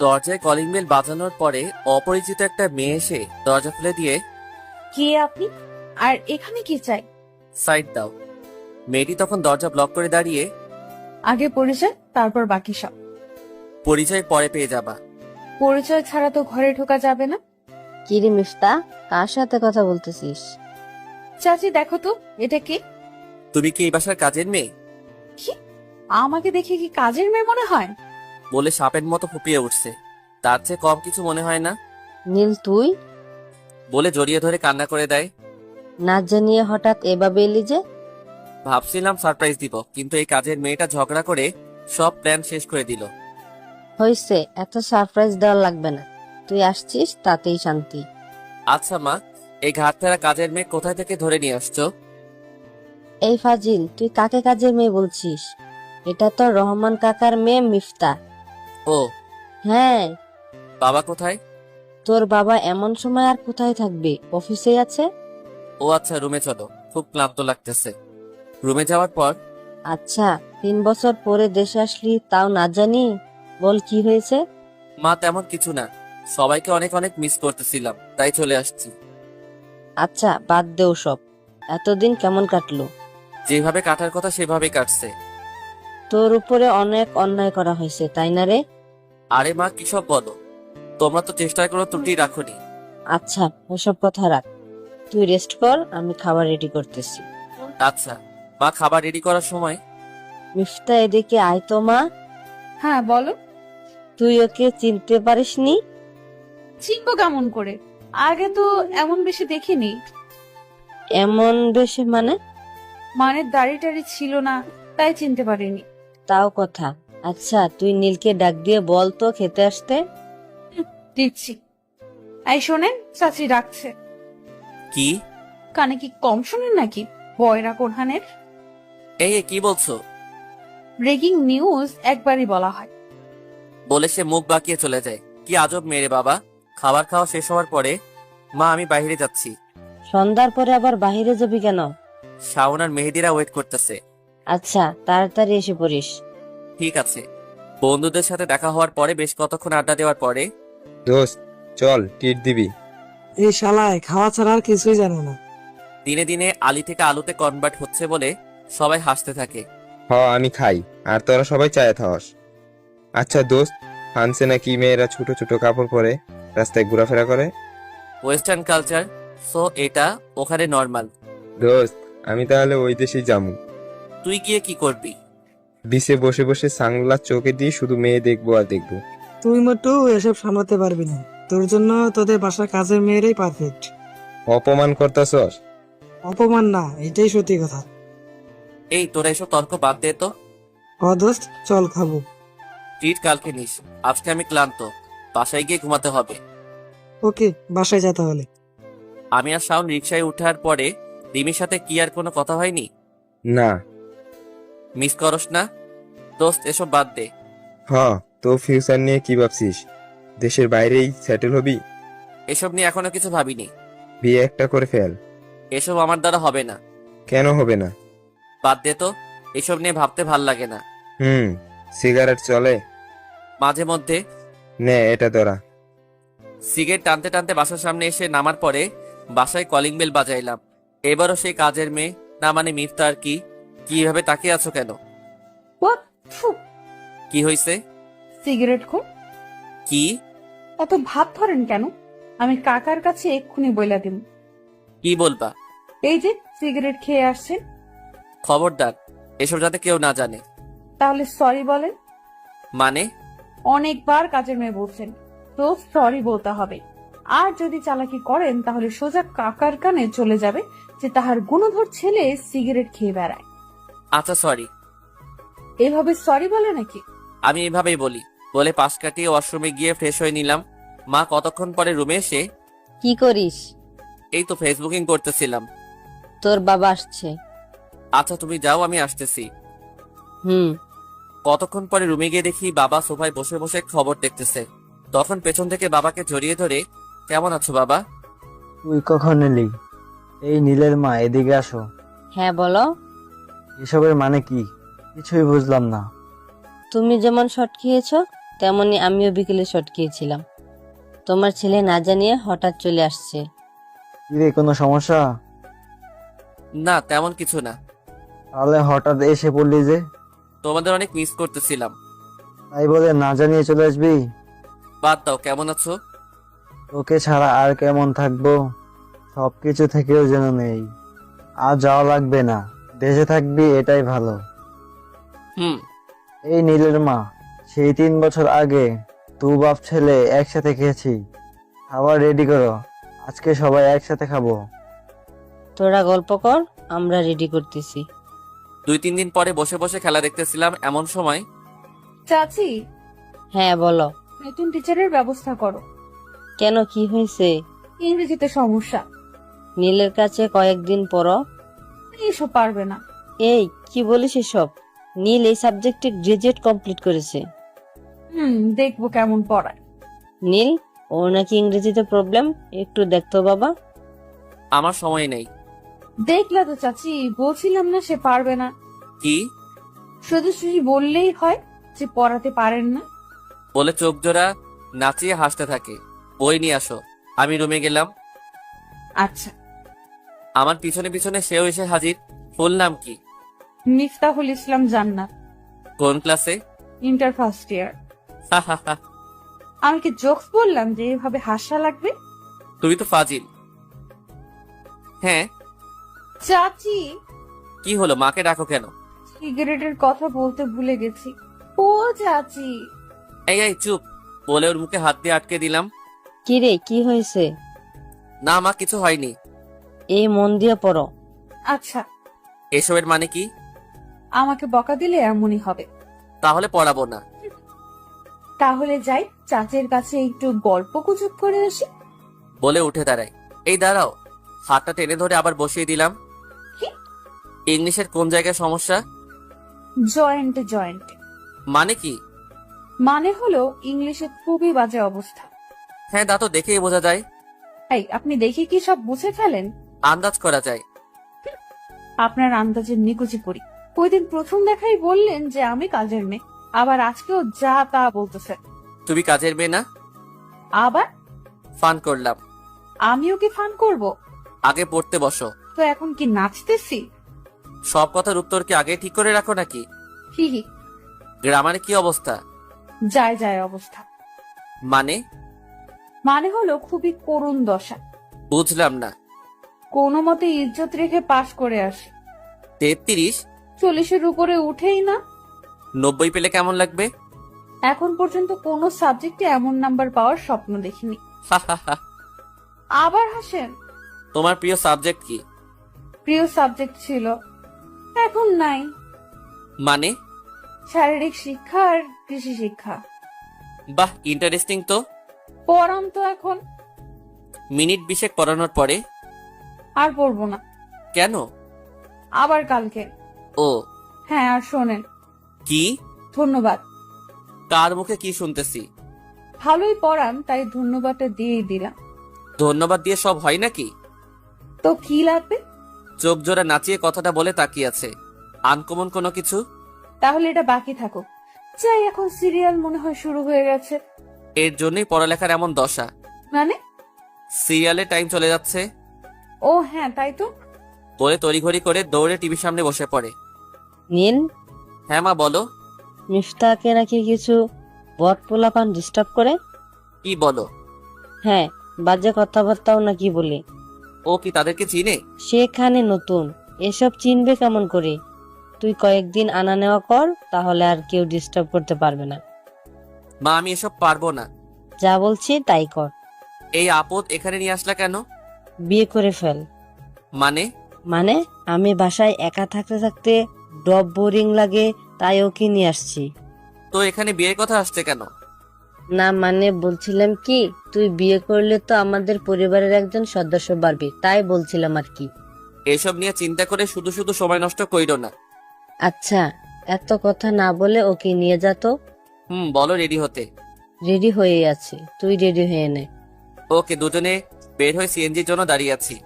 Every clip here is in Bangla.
দরজায় কলিং বেল বাজানোর পরে অপরিচিত একটা মেয়ে এসে দরজা খুলে দিয়ে, কে আপনি? আর এখানে কি চাই? সাইড দাও। মেয়েটি তখন দরজা ব্লক করে দাঁড়িয়ে, আগে পরিচয়, তারপর বাকি সব। পরিচয় পরে পেয়ে যাবা। পরিচয় ছাড়া তো ঘরে ঢোকা যাবে না। কিরে মিফতা, কার সাথে কথা বলতেছিস? চাচি দেখো তো, এটা কে? তুমি কি এই বাসার কাজের মেয়ে? কি? আমাকে দেখে কি কাজের মেয়ে মনে হয়? বলে সাপের মতো ফুপিয়ে উঠছে। তার চেয়ে কম কিছু মনে হয় না নীল তুই? বলে জড়িয়ে ধরে কান্না করে দেয়। না জানিয়ে হঠাৎ এভাবে এলি যে? ভাবছিলাম সারপ্রাইজ দিব, কিন্তু এই কাজের মেয়েটা ঝগড়া করে সব প্ল্যান শেষ করে দিল। হইছে, এত সারপ্রাইজ দেওয়া লাগবে না। তুই আসছিস তাতেই শান্তি। আচ্ছা মা, এই ঘাট ফেরা কাজের মেয়ে কোথায় থেকে ধরে নিয়ে আসছো? এই ফাজিল, তুই কাকে কাজের মেয়ে বলছিস? এটা তো রহমান কাকার মেয়ে মিফতা। ও, হ্যাঁ। বাবা কোথায়? তোর বাবা এমন সময় আর কোথায় থাকবে, অফিসে আছে। ও আচ্ছা, রুমে চলো, খুব ক্লান্ত লাগতেছে। রুমে যাওয়ার পর, আচ্ছা, 3 বছর পরে দেশে আসলি তাও না জানি? বল কি হয়েছে? মা তেমন কিছু না, সবাইকে অনেক অনেক মিস করতেছিলাম, তাই চলে আসছি। আচ্ছা বাদ দেও সব। এতদিন কেমন কাটলো? যেভাবে কাটার কথা সেভাবেই কাটছে। তোর উপরে অনেক অন্যায় করা হয়েছে, তাই না রে? আরে মা, কি সব বলো? তোমরা তো চেষ্টার কোনো ত্রুটি রাখোনি। আচ্ছা ওসব কথা রাখ, তুই রেস্ট কর, আমি খাবার রেডি করতেছি। আচ্ছা মা, খাবার রেডি করার সময়, মিফতা এদিকে আয় তো মা। হ্যাঁ বলো। তুই ওকে চিনতে পারিসনি? চিনবো কেমন করে? আগে তো এমন বেশি দেখিনি। এমন বেশি মানে? মানে দাড়ি টাড়ি ছিল না, তাই চিনতে পারিনি। তাও কথা। আচ্ছা তুই নীলকে ডাক দিয়ে বল তো খেতে আসতে। দিচ্ছি। এই শোনেন, চাচি ডাকছে। কি? কানে কি কম শোনেন নাকি? বয়রা কোরহানের এই কি বলছো? ব্রেকিং নিউজ একবারই বলা হয়। বলে সে মুখ বাঁকিয়ে চলে যায়। কি আজব মেরে বাবা। খাবার খাওয়া শেষ হওয়ার পরে, মা আমি বাইরে যাচ্ছি। সন্ধ্যার পরে আবার বাহিরে যাবি কেন? শাওন আর মেহেদিরা ওয়েট করতেছে। আচ্ছা তাড়াতাড়ি এসে পড়িস। ঠিক আছে। বন্ধুদের সাথে দেখা হওয়ার পরে বেশ কতক্ষণ আড্ডা দেওয়ার পরে, দোস্ত চল ট্রিট দিবি। এই শালায় খাওয়া ছাড়া আর কিছুই জানে না। দিনে দিনে আলি থেকে আলুতে কনভার্ট হচ্ছে বলে সবাই হাসতে থাকে। আমি খাই আর তোরা সবাই চায়ে থাকস। আচ্ছা দোস্ত, হানছে নাকি মেয়েরা ছোট ছোট কাপড় পরে রাস্তায় ঘোরাফেরা করে? ওয়েস্টার্ন কালচার, সো এটা ওখানে নর্মাল। দোস্ত আমি তাহলে ওই দেশেই যাবো। তুই গিয়ে কি করবি? বিচে বসে বসে সানগ্লাস চোখে দিয়ে শুধু মেয়ে দেখবো আর দেখবো। তুই মোটেও এসব সামলাতে পারবি না। তোর জন্য তোদের বাসার কাজের মেয়েরাই পারফেক্ট। অপমান করতাছস? অপমান না, এটাই সত্যি কথা। এই তোরা এসব তর্ক বাদ দে তো। দোস্ত চল খাবো। ট্রিট কালকে নিস, আজকে আমি ক্লান্ত, বাসায় গিয়ে ঘুমাতে হবে। ওকে, বাসায় যা তাহলে। আমি আর শাওন রিক্সায় উঠার পরে রিমির সাথে কি আর কোনো কথা হয়নি? না। মিস করস না? দোস্ত এসব বাদ দে। তো ফিউচার নিয়ে কি ভাবছিস? দেশের বাইরেই সেটেল হবি? এসব নিয়ে এখনো কিছু ভাবিনি। বিয়ে একটা করে ফেল। এসব আমার দ্বারা হবে না। কেন হবে না? বাদ দে তো, এসব নিয়ে ভাবতে ভাল লাগে না। সিগারেট চলে মাঝে মধ্যে। নে এটা ধরা। সিগারেট টানতে টানতে বাসার সামনে এসে নামার পরে বাসায় কলিং বেল বাজাইলাম। এবারও সেই কাজের মেয়ে, না মানে মিফতা। আর কি কিভাবে তাকিয়ে আছো কেন? হোয়াট? ফু, কি হয়েছে? সিগারেট খো। কি? এত ভাব ধরেন কেন? আমি কাকার কাছে এক্ষুনি বইলা দিব। কি বলবা? এই যে সিগারেট খেয়ে আসছেন। খবরদার, এসব যাতে কেউ না জানে। তাহলে সরি বলেন। মানে? অনেকবার কাজের মেয়ে বলছেন, তো সরি বলতে হবে। আর যদি চালাকি করেন তাহলে সোজা কাকার কানে চলে যাবে যে তাহার গুণধর ছেলে সিগারেট খেয়ে বেড়ায়। আচ্ছা সরি। এভাবে সরি বলে নাকি? আমি এভাবেই বলি। বলে পাশ কাটিয়ে ওয়াশরুমে গিয়ে ফ্রেশ হয়ে নিলাম। মা কতক্ষণ পরে রুমে এসে, কি করিস? এই তো ফেসবুকিং করতেছিলাম। তোর বাবা আসছে। আচ্ছা তুমি যাও, আমি আসতেছি। হুম। কতক্ষণ পরে রুমে গিয়ে দেখি বাবা সোফায় বসে বসে খবর দেখতেছে। তখন পেছন থেকে বাবাকে জড়িয়ে ধরে, কেমন আছো বাবা? তুই কখন এলি? এই নীলের মা, এদিকে আসো। হ্যাঁ বলো। এসবের মানে কি? কিছুই বুঝলাম না। তুমি যেমন শট খেয়েছো তেমনি আমিও বিকেলে শট খেয়েছিলাম। তোমার ছেলে না জানিয়ে হঠাৎ চলে আসছে। কিরে, কোনো সমস্যা? না, তেমন কিছু না। তাহলে হঠাৎ এসে পড়লি যে? তোমাদের অনেক মিস করতেছিলাম। তাই বলে না জানিয়ে চলে আসবি? বাদ দাও, কেমন আছো? তোকে ছাড়া আর কেমন থাকবো? সবকিছু থেকেও যেন নেই। আর যাওয়া লাগবে না, দেশে থাকবি, এটাই ভালো। হুম। এই নীলের মা, সেই 3 বছর আগে দু বাপ ছেলে একসাথে খেয়েছি। খাবার রেডি করো, আজকে সবাই একসাথে খাবো। তোরা গল্প কর, আমরা রেডি করতেছি। 2-3 দিন পরে বসে বসে খেলা দেখতেছিলাম, এমন সময় চাচি, হ্যাঁ বলো। নতুন টিচারের ব্যবস্থা করো। কেন, কি হয়েছে? ইংরেজিতে সমস্যা। নীলের কাছে কয়েকদিন পড়ো। এসব পারবে না। এই কি বলিস এসব? নীল এই সাবজেক্টে গ্রাজুয়েট কমপ্লিট করেছে। দেখবো কেমন পড়ায়। নীল, ওর নাকি ইংরেজিতে প্রবলেম, একটু দেখতো বাবা। আমার সময় নেই। দেখলা তো চাচি, বলছিলাম না সে পারবে না। কি শুধু শুধু বললেই হয় যে পড়াতে পারেন না। বলে চোখ জোড়া নাচিয়ে হাসতে থাকে। বই নিয়ে আসো। আমি রুমে গেলাম। আচ্ছা। আমার পিছনে পিছনে সেও এসে হাজির। ফুল নাম কি? মিফতাহুল ইসলাম জান্নাত, কোন ক্লাসে? Inter first year. আমি কি জোকস বললাম যে এভাবে হাসা লাগবে? তুমি তো ফাজিল। হ্যাঁ, চাচি, কি হলো? মাকে ডাকো কেন? সিগারেটের কথা বলতে ভুলে গেছি। ও চাচি। এই এই চুপ, বলে ওর মুখে হাত দিয়ে আটকে দিলাম। কি রে, কি হয়েছে? না মা, কিছু হয়নি। এই মন দিয়ে পড়ো। আচ্ছা, এসবের মানে কি? আমাকে বকা দিলে এমনই হবে। তাহলে পড়াবো না। তাহলে যাই চাচির কাছে একটু গল্প গুজব করে আসি। বলে উঠে দাঁড়াই। এই দাঁড়াও। হাতটা টেনে ধরে আবার বসিয়ে দিলাম। কি? ইংলিশের কোন জায়গায় সমস্যা? জয়েন্ট জয়েন্ট মানে কি? মানে হলো ইংলিশে খুবই বাজে অবস্থা। হ্যাঁ, তা তো দেখেই বোঝা যায়। এই, আপনি দেখে কি সব বুঝে ফেলেন? আন্দাজ করা যায়। আপনার আন্দাজের নিকুচি পড়ি। ওই দিন প্রথম দেখাই বললেন যে আমি কাজের মেয়ে, আবার আজকেও যা তা বলতেছে। তুমি কাজের মেয়ে না? আবার ফান করলাম। আমিও কি ফান করব? আগে পড়তে বসো। তো এখন কি নাচতেছি? সব কথার উত্তর কি আগে ঠিক করে রাখো নাকি? হি হি। গ্রামারে কি অবস্থা? যায় যায় অবস্থা। মানে? মানে হলো খুবই করুণ দশা। বুঝলাম না। কোনো মতে ইজ্জত রেখে পাশ করে আসে। 33? 40-এর উপরে উঠেই না। 90 পেলে কেমন লাগবে? এখন পর্যন্ত কোনো সাবজেক্টে এমন নাম্বার পাওয়ার স্বপ্ন দেখিনি। আবার হাসেন। তোমার প্রিয় সাবজেক্ট কি? প্রিয় সাবজেক্ট ছিল, এখন নাই। মানে? শারীরিক শিক্ষা আর কৃষি শিক্ষা। বাহ, ইন্টারেস্টিং তো। পড়ান তো এখন। মিনিট 20 পড়ানোর পরে আর পড়বো না। কেন? আবার কালকে। ও হ্যাঁ, আর শোনেন। কি? ধন্যবাদ। কার মুখে কি শুনতেছি? ভালোই পড়ান, তাই ধন্যবাদটা দিয়েই দিলাম। ধন্যবাদ দিয়ে সব হয় নাকি? তো কি লাগবে? চোখ জোড়া নাচিয়ে কথাটা বলে তাকিয়ে আছে। আনকমন কোনো কিছু? তাহলে এটা বাকি থাকুক। যাই, এখন সিরিয়াল মনে হয় শুরু হয়ে গেছে। এর জন্যই পড়ালেখার এমন দশা। মানে? সিরিয়ালে টাইম চলে যাচ্ছে। ও হ্যাঁ, তাই তো। বলে তড়িঘড়ি করে দৌড়ে টিভির সামনে বসে পড়ে। নীল, হ্যাঁ মা, বলো। মিফতাকে নাকি কিছু বট পোলাপান ডিস্টার্ব করে। কি বলো? হ্যাঁ, বাজে কথাবার্তাও নাকি বলে। ও কি তাদেরকে চিনে? সেখানে নতুন, এসব চিনবে কেমন করে? তুই কয়েকদিন আনা নেওয়া কর, তাহলে আর কেউ ডিস্টার্ব করতে পারবে না। মা, আমি এসব পারবো না। যা বলছি তাই কর। এই আপদ এখানে নিয়ে আসলা কেন? বিয়ে করে ফেল। মানে? মানে আমি বাসায় একা থাকতে থাকতে ডব বোরিং লাগে, তাই ওকে নিয়ে আসছি। তো এখানে বিয়ের কথা আসছে কেন? না মানে বলছিলাম কি, তুই বিয়ে করলে তো আমাদের পরিবারের একজন সদস্য বাড়বে, তাই বলছিলাম আর কি। এসব নিয়ে চিন্তা করে শুধু শুধু সময় নষ্ট কইরো না। আচ্ছা, এত কথা না বলে ওকে নিয়ে যা তো। বলো রেডি হতে। রেডি হয়ে আছে, তুই রেডি হয়ে নে। ওকে, দুজনে বের হয়ে সিএনজির জন্য দাঁড়িয়ে আছি।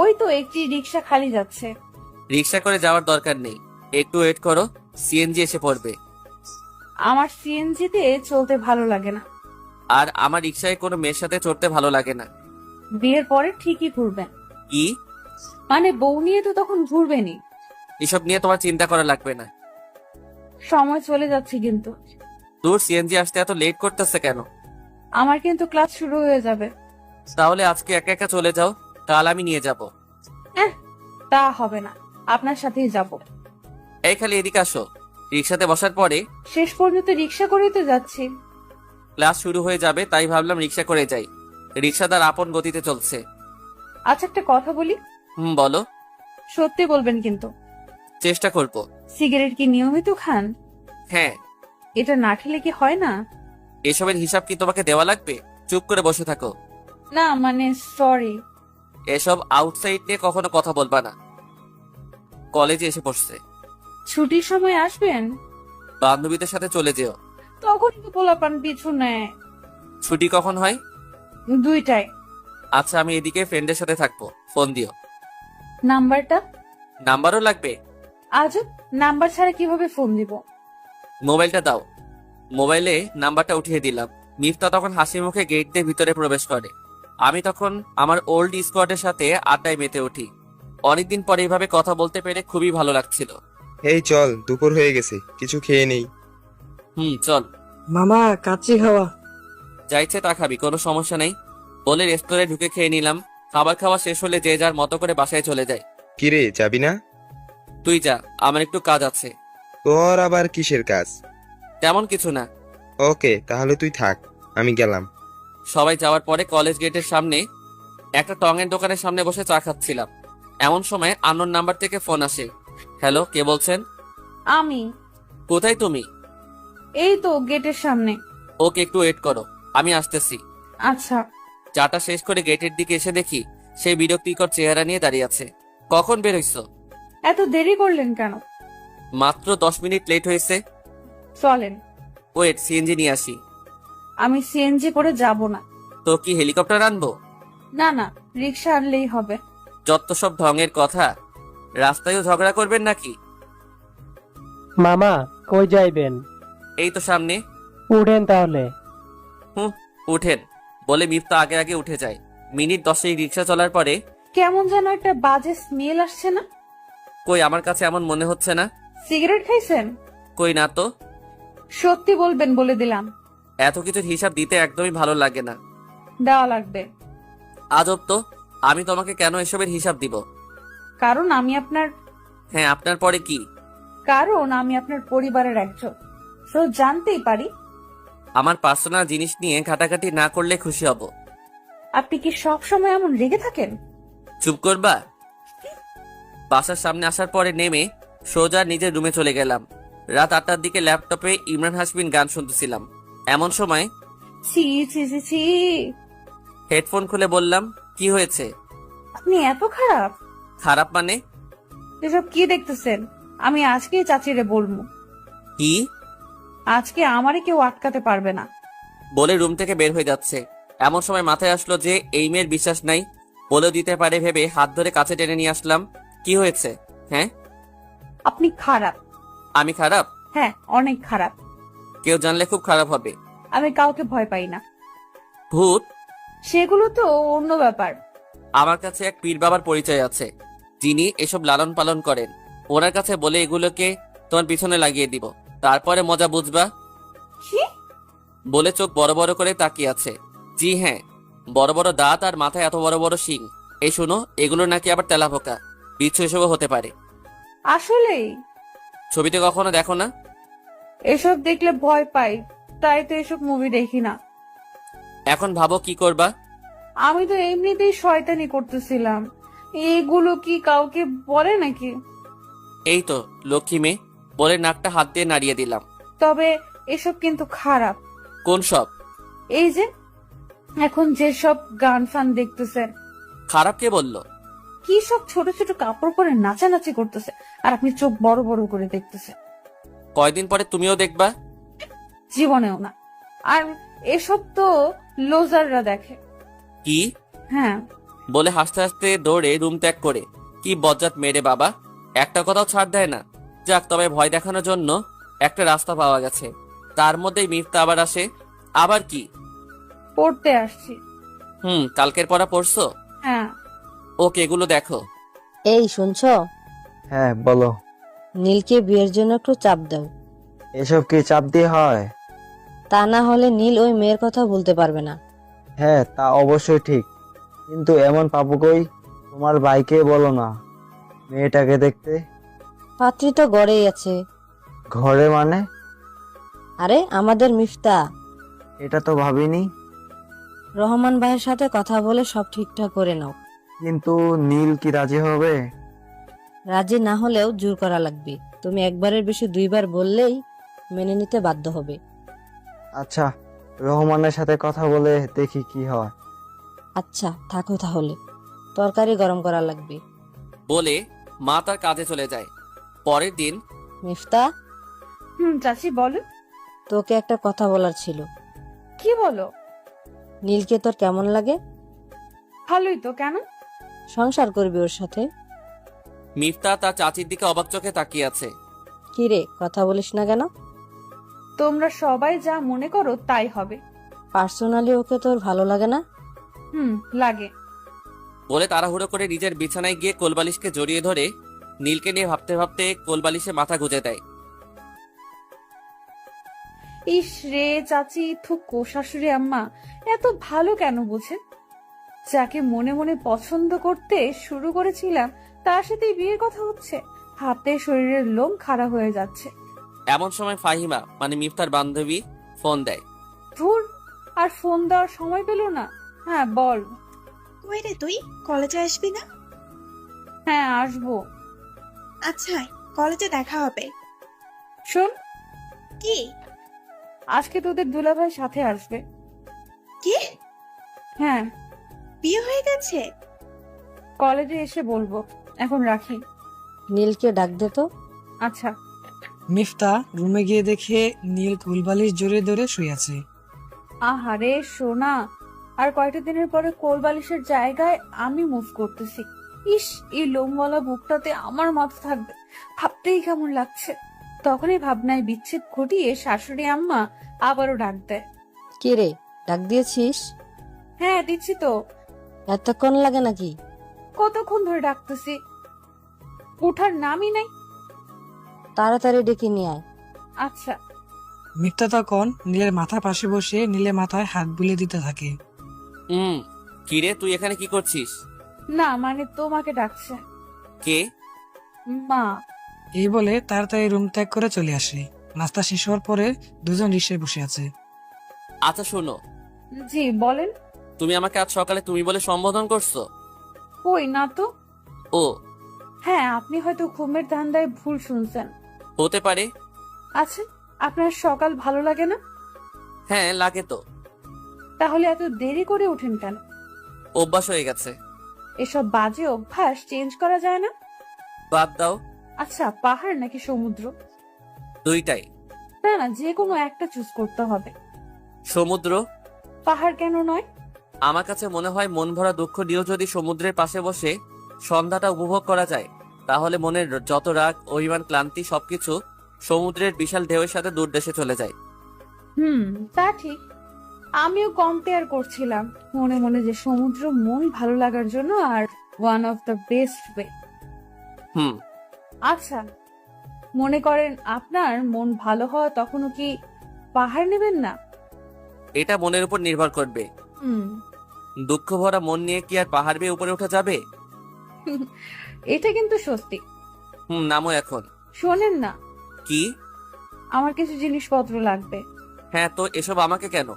ওই তো একটি রিক্সা খালি যাচ্ছে। রিক্সা করে যাওয়ার দরকার নেই, একটু ওয়েট করো, সিএনজি এসে পড়বে। আমার সিএনজিতে চলতে ভালো লাগে না। আর আমার রিক্সায় কোনো মেয়ের সাথে চড়তে ভালো লাগে না। বিয়ের পরে ঠিকই ঘুরবেন। কি? মানে বউ নিয়ে তো তখন ঘুরবেনই। এসব নিয়ে তোমার চিন্তা করা লাগবে না। সময় চলে যাচ্ছে কিন্তু। দূর, সিএনজি আসতে এত লেট করতেছে কেন? আমার কিন্তু ক্লাস শুরু হয়ে যাবে। তাহলে আজকে একা একা চলে যাও, কাল আমি নিয়ে যাব। তা হবে না, আপনার সাথেই যাব। এই খালি এদিকে আসো। রিক্সাতে বসার পরে শেষ পর্যন্ত রিক্সা করেই তো যাচ্ছি। ক্লাস শুরু হয়ে যাবে, তাই ভাবলাম রিক্সা করে যাই। রিক্সাদার আপন গতিতে চলছে। আচ্ছা, একটা কথা বলি। বলো। সত্যি বলবেন কিন্তু। চেষ্টা করব। সিগারেট কি নিয়মিত খান? হ্যাঁ। এটা না খেলে কি হয় না? এসবের হিসাব কি তোমাকে দেওয়া লাগবে? চুপ করে বসে থাকো। না মানে সরি। এসব আউটসাইড নিয়ে কখনো কথা বলবা না। কলেজে এসে পড়ছে। ছুটির সময় আসবেন? বান্ধবীদের সাথে চলে যেও। তখনই তো পোলাপান পিছু নেয়। ছুটি কখন হয়? 2টায়। আচ্ছা, আমি এদিকে ফ্রেন্ডের সাথে থাকবো, ফোন দিও। নাম্বারটা? নাম্বারও লাগবে? আজব, নাম্বার ছাড়া কিভাবে ফোন দিব? মোবাইলটা দাও। মোবাইলে নাম্বারটা উঠিয়ে দিলাম। মিফতা তখন হাসি মুখে গেট দিয়ে ভিতরে প্রবেশ করে। আমি তখন আমার ওল্ড স্কোয়াডের সাথে আড্ডায় মেতে উঠি। অনেকদিন পরে এইভাবে কথা বলতে পেরে খুবই ভালো লাগছিল। এই চল, দুপুর হয়ে গেছে, কিছু খেয়ে নেই। চল। মামা কাচ্চি খাওয়া। যাইছে তা খাবি, কোনো সমস্যা নেই বলে রেস্তোরাঁয় ঢুকে খেয়ে নিলাম। খাবার খাওয়া শেষ হলে যে যার মতো করে বাসায় চলে যায়। কিরে, যাবি না? তুই যা, আমার একটু কাজ আছে। তোর আবার কিসের কাজ? তেমন কিছু না। ওকে, তাহলে তুই থাক, আমি গেলাম। সবাই যাওয়ার পরে কলেজ গেটের সামনে একটা টঙের দোকানের সামনে বসে চা খাচ্ছিলাম। এমন সময় আননোন নাম্বার থেকে ফোন আসে। হ্যালো, কে বলছেন? আমি। কোথায় তুমি? এই তো গেটের সামনে। ওকে, একটু ওয়েট করো, আমি আসতেছি। আচ্ছা। চাটা শেষ করে গেটের দিকে এসে দেখি সেই বিরক্তিকর চেহারা নিয়ে দাঁড়িয়ে আছে। কখন বের হইছো? এত দেরি করলেন কেন? মাত্র 10 মিনিট লেট হয়েছে। চলেন। ওয়েট, সিএনজি নিয়ে আসি। আমি সিএনজি করে যাব না। তো কি হেলিকপ্টার আনবো? না না, রিক্সা আনলেই হবে। যত সব ঢঙের কথা। রাস্তায়ও ঝগড়া করবেন নাকি? মামা কই যাইবেন? এই তো সামনে। উঠেন তাহলে। উঠেন বলে মিফতা আগে আগে উঠে যায়। মিনিট 10 রিক্সা চলার পরে কেমন যেন একটা বাজে স্মেল আসছে না? কই, আমার কাছে এমন মনে হচ্ছে না। সিগারেট খাইছেন? কই না তো। সত্যি বলবেন বলে দিলাম। এত কিছুর হিসাব দিতে একদমই ভালো লাগে না। দেওয়া লাগবে। আজব তো, আমি তোমাকে কেন এসবের হিসাব দিব? কারণ আমি আপনার হ্যাঁ, আপনার পরে কি? কারণ আমি আপনার পরিবারের একজন। তো জানতেই পারি। আমার পার্সোনাল জিনিস নিয়ে ঘাটাঘাটি না করলে খুশি হব। আপনি কি সব সময় এমন রেগে থাকেন? চুপ করবা? বাসার সামনে আসার পরে নেমে সোজা নিজের রুমে চলে গেলাম। রাত 8টার দিকে ল্যাপটপে ইমরান হাসমিন গান শুনতেছিলাম। এমন সময় ছি ছি ছি ছি। হেডফোন খুলে বললাম, কি হয়েছে? আপনি এত খারাপ? খারাপ মানে? এসব কি দেখতেছেন? আমি আজকেই চাচিরে বলবো। কি? আজকে আমারে কেউ আটকাতে পারবে না। বলে রুম থেকে বের হয়ে যাচ্ছে। এমন সময় মাথায় আসলো যে এই মেয়ের বিশ্বাস নাই, বলেও দিতে পারে ভেবে হাত ধরে কাছে টেনে নিয়ে আসলাম। কি হয়েছে? হ্যাঁ, আপনি খারাপ। আমি খারাপ? হ্যাঁ, অনেক খারাপ। কেউ জানলে খুব খারাপ হবে। আমি কাউকে ভয় পাই না। ভূত? সেগুলো তো অন্য ব্যাপার। আমার কাছে এক পীর বাবার পরিচয় আছে, যিনি এসব লালন পালন করেন। ওনার কাছে বলে এগুলোকে তোমার পিছনে লাগিয়ে দিব, তারপরে মজা বুঝবা। কি? বলে চোখ বড় বড় করে তাকিয়ে আছে। জি হ্যাঁ, বড় বড় দাঁত আর মাথায় এত বড় বড় শিং। এই শুনো, এগুলো নাকি আবার তেলাপোকা, বিচ্ছু এসবও হতে পারে। আসলেই? ছবিতে কখনো দেখো না? এসব দেখলে ভয় পাই, তাই তো এসব মুভি দেখি না। এখন ভাবো কি করবা? আমি তো এমনিতেই শয়তানি করতেছিলাম। এগুলো কি কাউকে বলে নাকি? এই তো লক্ষ্মী মেয়ে বলে নাকটা হাত দিয়ে নাড়িয়ে দিলাম। তবে এসব কিন্তু খারাপ। কোন সব? এই যে এখন যেসব গান ফান দেখতেছেন। খারাপ কে বললো? কি সব ছোট ছোট কাপড় পরে নাচানাচি করতেছে, আর আপনি চোখ বড় বড় করে দেখতেছেন। কয়দিন পরে তুমিও দেখবা। জীবনেও না। আর এসব তো লোজাররা দেখে। কি? হ্যাঁ। বলে হাসতে হাসতে দৌড়ে রুম ত্যাগ করে। কি বজ্জাত মেরে বাবা, একটা কথাও ছাড় দেয় না। যাক, তবে ভয় দেখানোর জন্য একটা রাস্তা পাওয়া গেছে। তার মধ্যেই মিফতা আবার আসে। আবার কি? পড়তে আসছি। কালকের পড়া পড়ছো? হ্যাঁ। ওকে, এগুলো দেখো। এই শুনছো? হ্যাঁ বলো। নীলকে বিয়ের জন্য একটু চাপ দাও। এসব কি চাপ দিয়ে হয়? তা না হলে নীল ওই মেয়ের কথা বলতে পারবে না। হ্যাঁ তা অবশ্যই ঠিক, কিন্তু এমন পাবো কই? তোমার ভাইকে বলো না মেয়েটাকে দেখতে। পাত্রী তো গড়েই আছে। ঘরে মানে? আরে আমাদের মিফতা। এটা তো ভাবিনি। রহমান ভাইয়ের সাথে কথা বলে সব ঠিকঠাক করে নাও। কিন্তু নীল কি রাজি হবে? রাজি না হলেও জোর করা লাগবে। তুমি একবারের বেশি দুইবার বললেই মেনে নিতে বাধ্য হবে। আচ্ছা, রহমানের সাথে কথা বলে দেখি কি হয়। আচ্ছা থাকো তাহলে, তরকারি গরম করা লাগবে। বলে মা তার কাজে চলে যায়। পরের দিন মিফতা, চাচি বলো। তোকে একটা কথা বলার ছিল। কি বলো? নীলকে তোর কেমন লাগে? ভালোই তো, কেন? সংসার করবি ওর সাথে? মিফতা তার চাচির দিকে অবাক চোখে তাকিয়ে আছে। কি রে, কথা বলিস না কেন? তোমরা সবাই যা মনে করো তাই হবে। পার্সোনালি ওকে তোর ভালো লাগে না? লাগে। বলে তাড়াহুড়ো করে নিজের বিছানায় গিয়ে কোলবালিশকে জড়িয়ে ধরে নীলকে নিয়ে ভাবতে ভাবতে কোলবালিশে মাথা গুঁজে দেয়। ইস রে চাচি, থুকো শাশুড়ি আম্মা এত ভালো কেন বুঝেন? যাকে মনে মনে পছন্দ করতে শুরু করেছিলাম তার সাথেই বিয়ের কথা হচ্ছে, হাতে শরীরের লোম খাড়া হয়ে যাচ্ছে। এমন সময় ফাহিমা মানে মিফতার বান্ধবী ফোন দেয়। ধুর, আর ফোন দেওয়ার সময় পেল না। হ্যাঁ বল। কই রে তুই, কলেজে আসবি না? হ্যাঁ আসবো। আচ্ছা কলেজে দেখা হবে। শোন, কি? আজকে তোদের দুলাভাই সাথে আসবে। কি? হ্যাঁ, বিয়ে হয়ে গেছে? কলেজে এসে বলবো, এখন রাখি। নীলকে ডাক দে তো। আচ্ছা। মিফতা রুমে গিয়ে দেখে নীল কুলবালিশ জড়িয়ে ধরে শুয়ে আছে। আহারে সোনা, আর কয়টা দিনের পরে কোল বালিশের জায়গায় আমি মুভ করতেছি। ইস, এই লোমওয়ালা বুকটাতে আমার মাথা থাকবে, ভাবতেই কেমন লাগছে। তখনই ভাবনায় বিচ্ছেদ ঘটিয়ে শাশুড়ি আম্মা আবারও ডাক দেয়। কি রে, ডাক দিয়েছিস? হ্যাঁ দিচ্ছি তো। এতক্ষণ লাগে নাকি? কতক্ষণ ধরে ডাকতেছি, ওঠার নামই নাই। তাড়াতাড়ি ডেকে নিয়ে আয়। আচ্ছা। মিফতা তখন নীলের মাথার পাশে বসে নীলের মাথায় হাত বুলিয়ে দিতে থাকে। কিরে, তুই এখানে কি করছিস? না মানে তোমাকে ডাকছে। কে? মা। এই বলে তাড়াতাড়ি রুম ত্যাগ করে চলে আসে। নাস্তা শেষ হওয়ার পরে দুজন রিক্সায় বসে আছে। আচ্ছা শোনো, জি বলেন। তুমি আমাকে আজ সকালে তুমি বলে সম্বোধন করছো? কই না তো। ও হ্যাঁ, আপনি হয়তো ঘুমের ধান্দায় ভুল শুনছেন। হতে পারে। আচ্ছা, আপনার সকাল ভালো লাগে না? হ্যাঁ লাগে তো। তাহলে এত দেরি করে উঠেন কেন? অভ্যাস হয়ে গেছে। এসব বাজে অভ্যাস চেঞ্জ করা যায় না। বাদ দাও। আচ্ছা, পাহাড় নাকি সমুদ্র? দুইটাই। না না, যে কোনো একটা চুজ করতে হবে। সমুদ্র। পাহাড় কেন নয়? আমার কাছে মনে হয় মন ভরা দুঃখ নিয়েও যদি সমুদ্রের পাশে বসে সন্ধ্যাটা উপভোগ করা যায়, তাহলে মনের যত রাগ অভিমান ক্লান্তি সবকিছু সমুদ্রের বিশাল ঢেউয়ের সাথে দূর দেশে চলে যায়। তা ঠিক। আমিও কম্পেয়ার করছিলাম মনে মনে যে সমুদ্র মন ভালো লাগার জন্য আর one of the best way. হুম আচ্ছা, মনে করেন আপনার মন ভালো হয় তখনও কি পাহাড় নেবেন না? এটা মনের উপর নির্ভর করবে। দুঃখ ভরা মন নিয়ে কি আর পাহাড় বেয়ে উপরে ওঠা যাবে? এটা কিন্তু সত্যি। নামো এখন। শোনেন না, কি? আমার কিছু জিনিসপত্র লাগবে। হ্যাঁ তো এসব আমাকে কেন?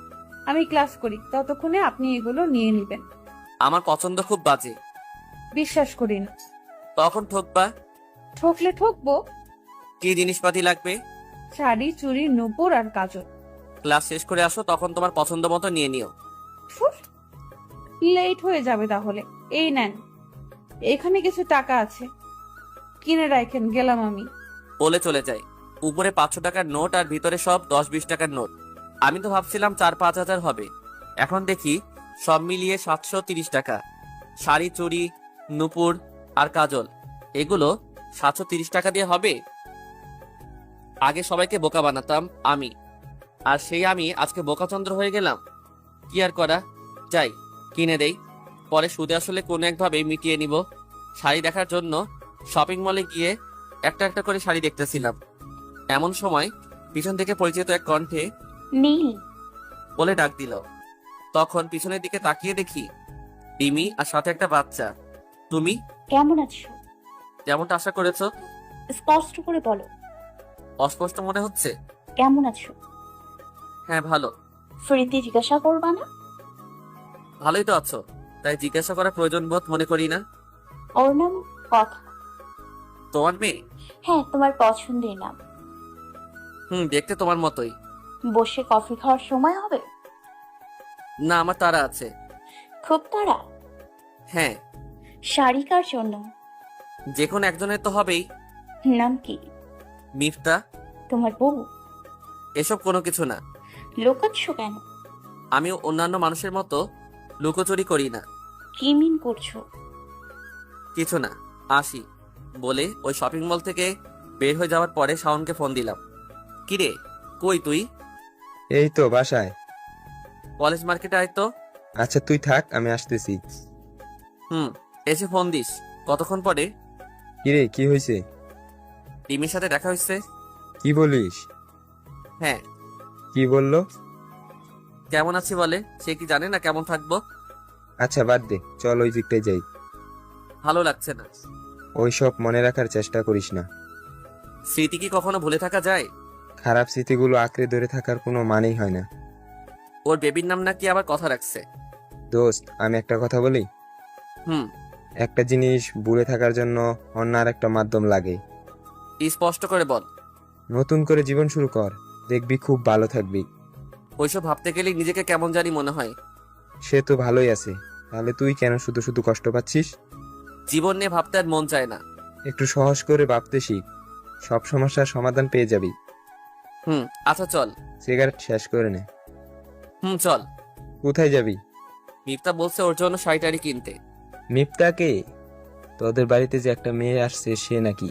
আমি ক্লাস করি, ততক্ষণে আপনি এগুলো নিয়ে নেবেন। আমার পছন্দ খুব বাজে। বিশ্বাস করি না। তখন ঠকবা। ঠকলে ঠকবো। কি জিনিসপাতি লাগবে? শাড়ি, চুড়ি, নূপুর আর কাজল। ক্লাস শেষ করে আসো, তখন তোমার পছন্দ মতো নিয়ে নিও। লেট হয়ে যাবে তাহলে। এই নেন, এখানে কিছু টাকা আছে, কিনে রাখেন, গেলাম আমি। বলে চলে যায়। উপরে 500 টাকার নোট আর ভিতরে সব 10-20 টাকার নোট। আমি তো ভাবছিলাম 4-5 হাজার হবে, এখন দেখি সব মিলিয়ে 730 টাকা। শাড়ি, চুড়ি, নূপুর আর কাজল, এগুলো 730 টাকা দিয়ে হবে? আগে সবাইকে বোকা বানাতাম আমি, আর সেই আমি আজকে বোকাচন্দ্র হয়ে গেলাম। কি আর করা, যাই কিনে দেই, পরে সুদে আসলে কোনো একভাবে মিটিয়ে নিব। শাড়ি দেখার জন্য শপিং মলে গিয়ে একটা একটা করে শাড়ি দেখতেছিলাম। এমন সময় পিছন থেকে পরিচিত এক কণ্ঠে নীল, বলে ডাক দিল। তখন পিছনের দিকে তাকিয়ে দেখি রিমি আর সাথে একটা বাচ্চা। তুমি কেমন আছো? যেমনটা আশা করেছো। স্পষ্ট করে বলো, অস্পষ্ট মনে হচ্ছে? কেমন আছো? হ্যাঁ ভালো। ফ্রিতে জিজ্ঞাসা করবা না? ভালোই তো আছো, তাই জিজ্ঞাসা করার প্রয়োজন বোধ মনে করি না। ওর নাম কথা। তোমার মেয়ে? হ্যাঁ, তোমার পছন্দের নাম। দেখতে তোমার মতোই। বসে কফি খাওয়ার সময় হবে? না, আমার তারা আছে। খুব তাড়া? হ্যাঁ, শাড়ি কার জন্য? যে কোনো একজনের তো হবেই। নাম কি? মিফতা। তোমার বউ? এসব কোনো কিছু না। লোকাচ্ছ কেন? আমি অন্যান্য মানুষের মতো লুকোচুরি করি না। কি মিন করছো? কিছু না, আসি বলে ওই শপিং মল থেকে বের হয়ে যাওয়ার পরে শাওনকে ফোন দিলাম। কিরে, কই তুই? এই তো বাসায়। কলেজ মার্কেটে আয় তো। আচ্ছা তুই থাক, আমি আসতেছি। এসে ফোন দিস। কতক্ষণ পরে? কিরে কি হয়েছে? রিমির সাথে দেখা হয়েছে। কি বলিস? হ্যাঁ। কি বললো? কেমন আছি বলে, সে কি জানে না কেমন থাকবো? আচ্ছা বাদ দে, চল ওই দিকটায় যাই। ভালো লাগছে না। ওইসব মনে রাখার চেষ্টা করিস না। স্মৃতি কি কখনো ভুলে থাকা যায়? খারাপ স্মৃতিগুলো আঁকড়ে ধরে থাকার কোনো মানেই হয় না। ওর বেবির নাম নাকি আবার কথা রাখছে। দোস্ত, আমি একটা কথা বলি। হুম। একটা জিনিস ভুলে থাকার জন্য অন্য আর একটা মাধ্যম লাগে। স্পষ্ট করে বল। নতুন করে জীবন শুরু কর, দেখবি খুব ভালো থাকবি। ওইসব ভাবতে গেলেই নিজেকে কেমন জানি মনে হয়। সে তো ভালোই আছে, তাহলে তুই কেন শুধু শুধু কষ্ট পাচ্ছিস? জীবন নিয়ে ভাবতে আর মন চায় না। একটু সহজ করে ভাবতে শিখ, সব সমস্যার সমাধান পেয়ে যাবি। আচ্ছা চল। সিগারেট শেষ করে নে। চল। কোথায় যাবি? মিফতা বলছে ওর জন্য শাড়ি কিনতে। মিফতাকে? তোদের বাড়িতে যে একটা মেয়ে আসছে সে নাকি?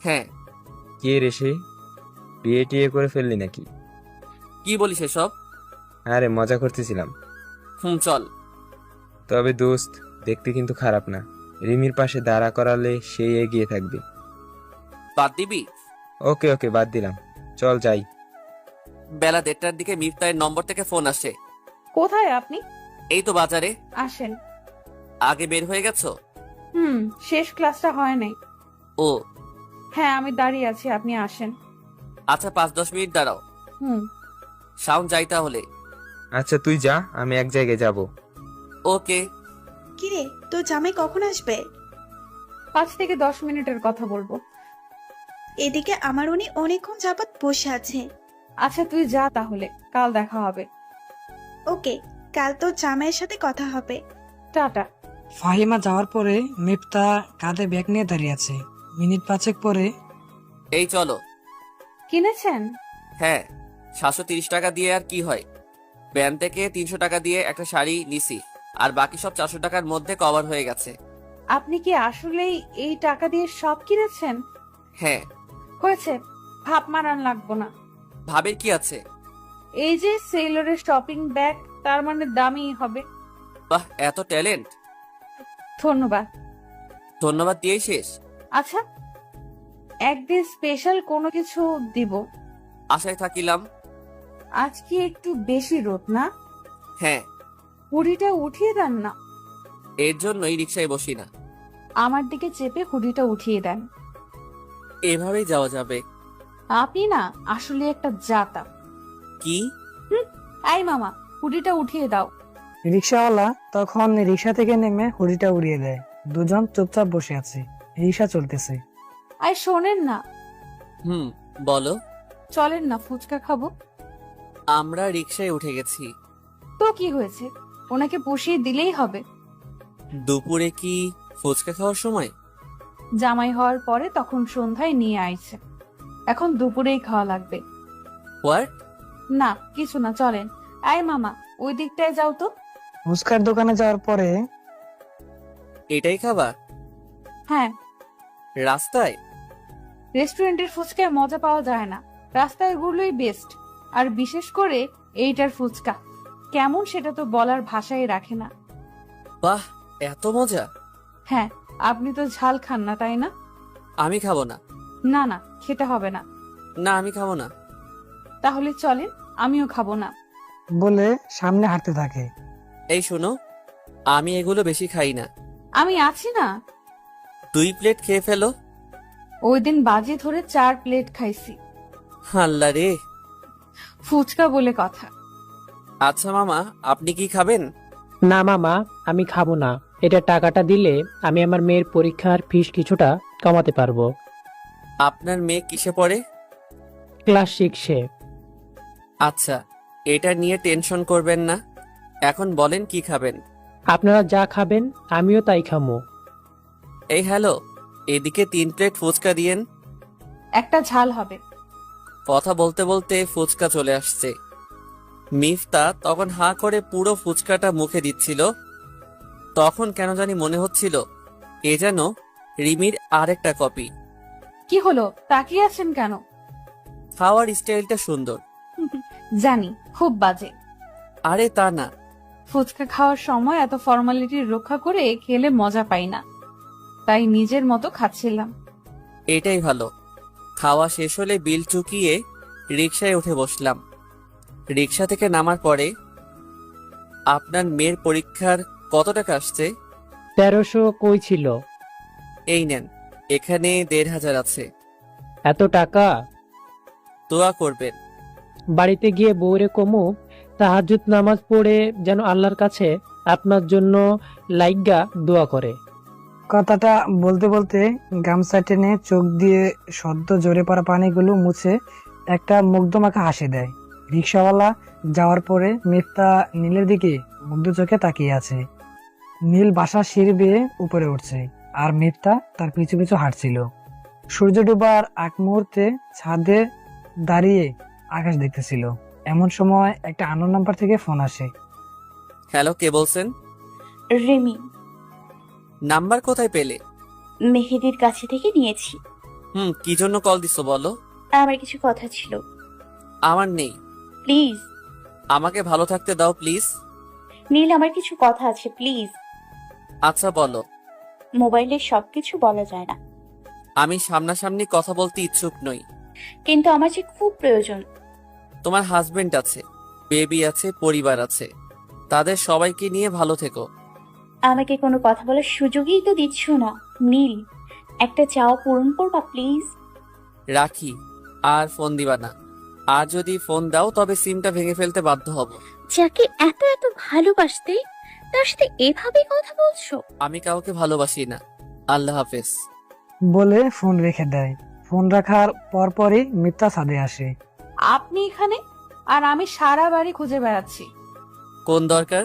হ্যাঁ। কে রে সে? বিয়ে টিয়ে করে ফেললি নাকি? কি বলিস এসব? আরে মজা করতেছিলাম। চল। তবে দোস্ত, দেখতে কিন্তু খারাপ না। রিমির পাশে দাঁড়া করালে সেই এগিয়ে থাকবে। বাদ দিবি? ওকে ওকে, বাদ দিলাম, চল যাই। বেলা 1:30টার দিকে মিফতার নম্বর থেকে ফোন আসে। কোথায় আপনি? এই তো বাজারে। আসেন। আগে বের হয়ে গেছো? শেষ ক্লাসটা হয় নাই। ও হ্যাঁ, আমি দাঁড়িয়ে আছি, আপনি আসেন। আচ্ছা, 5-10 মিনিট দাঁড়াও। হুম। শাওন যাই তাহলে। আচ্ছা তুই যা, আমি এক জায়গায় যাব। ওকে। কিরে, তোর জামাই কখন আসবে? 5 থেকে 10 মিনিটের কথা বলবো। এদিকে আমার উনি অনেকক্ষণ যাবৎ বসে আছে। আচ্ছা তুই যা তাহলে, কাল দেখা হবে। ওকে, কাল তোর জামাইয়ের সাথে কথা হবে। টাটা। ফাহিমা যাওয়ার পরে মিফতা কাঁধে ব্যাগ নিয়ে দাঁড়িয়ে আছে। মিনিট 5 পরে এই চলো। কিনেছেন? হ্যাঁ, 730 টাকা দিয়ে আর কি হয়। ব্যাংক থেকে 300 টাকা দিয়ে একটা শাড়ি নিছি, আর বাকি সব 400 টাকার মধ্যে কভার হয়ে গেছে। আপনি কি আসলেই এই টাকা দিয়ে সব কিনেছেন? হ্যাঁ। হয়েছে, ভাব মারান লাগবো না। ভাবের কি আছে? এই যে সেলরের শপিং ব্যাগ, তার মানে দামি হবে। বাহ, এত ট্যালেন্ট। ধন্যবাদ। ধন্যবাদ দিয়েই শেষ? আচ্ছা, একদিন স্পেশাল কোনো কিছু দিব। আশায় থাকিলাম। আজকে একটু বেশি রোদ না? হ্যাঁ। হুডিটা উঠিয়ে দেন না। এর জন্যই রিক্সায় বসি না। আমার দিকে চেপে হুডিটা উঠিয়ে দেন। এভাবেই যাওয়া যাবে। আপনি না আসলে একটা জাতা। কি? এই মামা, হুডিটা উঠিয়ে দাও। রিক্সাওয়ালা তখন রিক্সা থেকে নেমে হুডিটা উড়িয়ে দেয়। দুজন চুপচাপ বসে আছে, রিক্সা চলতেছে। আয় শোনেন না, বলো। চলেন না ফুচকা খাবো। আমরা রিক্সায় উঠে গেছি। তো কি হয়েছে, ওনাকে পুষিয়ে দিলেই হবে। দুপুরে কি ফুচকা খাওয়ার সময়? জামাই হওয়ার পরে তখন সন্ধ্যায় নিয়ে আইছে, এখন দুপুরেই খাওয়া লাগবে। হোয়াট? না কিছু না, চলেন। আয় মামা, ওই দিকটায় যাও তো। ফুচকার দোকানে যাওয়ার পরে এটাই খাবা? হ্যাঁ, রাস্তায়? রেস্টুরেন্টের ফুচকায় মজা পাওয়া যায় না, রাস্তায় ঘুরলেই বেস্ট। আর বিশেষ করে এইটার ফুচকা কেমন সেটা তো বলার ভাষাই রাখে না। বাহ, এত মজা! হ্যাঁ, আপনি তো ঝাল খান না তাই না? আমি খাবো না। না না, খেতে হবে না। না, আমি খাবো না। তাহলে চলেন, আমিও খাবো না। বলে সামনে হাঁটতে থাকে। এই শোনো, আমি এগুলো বেশি খাই না। আমি আছি না। 2 প্লেট খেয়ে ফেলো। ওই দিন বাজি ধরে 4 প্লেট খাইছি। আল্লাহ রে। ফুচকা বলে কথা। আচ্ছা মামা, আপনি কি খাবেন? না মামা, আমি খাবো না। এটা টাকাটা দিলে আমি আমার মেয়ের পরীক্ষার ফিস কিছুটা কমাতে পারবো। আপনার মেয়ে কিসে পড়ে? ক্লাস 6-এ। আচ্ছা, এটা নিয়ে টেনশন করবেন না। এখন বলেন কি খাবেন? আপনারা যা খাবেন আমিও তাই খামো। এই হ্যালো, এদিকে 3 প্লেট ফুচকা দিয়েন। একটা ঝাল হবে। কথা বলতে বলতে ফুচকা চলে আসছে। মিফতা তখন হাঁ করে পুরো ফুচকাটা মুখে দিচ্ছিল। তখন কেন জানি মনে হচ্ছিল এ যেন রিমির আরেকটা কপি। কি হলো, তাকিয়ে আছেন কেন? খাওয়ার স্টাইলটা সুন্দর। জানি, খুব বাজে। আরে তা না। ফুচকা খাওয়ার সময় এত ফর্মালিটি রক্ষা করে খেলে মজা পাই না, তাই নিজের মতো খাচ্ছিলাম। এটাই ভালো। খাওয়া শেষ হলে বিল চুকিয়ে রিকশায় উঠে বসলাম। রিকশা থেকে নামার পরে, আপনার মেয়ের পরীক্ষার কত টাকা আসছে? 1300 কই ছিল? এই নেন, এখানে 1500 আছে। এত টাকা? দোয়া করবেন। বাড়িতে গিয়ে বউরে কমু তাহাজ্জুদ নামাজ পড়ে যেন আল্লাহর কাছে আপনার জন্য লাইগা দোয়া করে। কথাটা বলতে বলতে গামছা টেনে চোখ দিয়ে সদ্য জোরে পড়া পানিগুলো মুছে একটা মুগ্ধমাখা হাসি দেয়। রিক্সাওয়ালা যাওয়ার পরে মিফতা নীলের দিকে মুগ্ধ চোখে তাকিয়ে আছে। নীল বাসার সিঁড়ি বেয়ে উপরে উঠছে আর মিফতা তার পিছু পিছু হাঁটছিল। সূর্য ডুবার আগ মুহূর্তে ছাদে দাঁড়িয়ে আকাশ দেখতেছিল। এমন সময় একটা আননোন নাম্বার থেকে ফোন আসে। হ্যালো, কে বলছেন? রিমি। নাম্বার কোথায় পেলে? মেহেদির কাছে থেকে নিয়েছি। কি জন্য কল দিছো বলো? আমার কিছু কথা ছিল। আমার নেই। প্লিজ আমাকে ভালো থাকতে দাও প্লিজ। নীল, আমার কিছু কথা আছে, প্লিজ। আচ্ছা বলো। মোবাইলে সবকিছু বলা যায় না, আমি সামনাসামনি কথা বলতে ইচ্ছুক নই। কিন্তু আমার যে খুব প্রয়োজন। তোমার হাজবেন্ড আছে, বেবি আছে, পরিবার আছে, তাদের সবাইকে নিয়ে ভালো থেকো। আমাকে কোনো কথা বলার সুযোগই তো দিচ্ছ না। নীল, একটা চাওয়া পূরণ করবা প্লিজ? রাখি, আর ফোন দিবা না। আর যদি ফোন দাও তবে সিমটা ভেঙে ফেলতে বাধ্য হব। যাকে এত এত ভালোবাসতে তার সাথে এভাবে কথা বলছো? আমি কাউকে ভালোবাসি না। আল্লাহ হাফেজ। বলে ফোন রেখে দেয়। ফোন রাখার পরপরই মিথ্যা ছাদে আসে। আপনি এখানে আর আমি সারা বাড়ি খুঁজে বেড়াচ্ছি। কোন দরকার?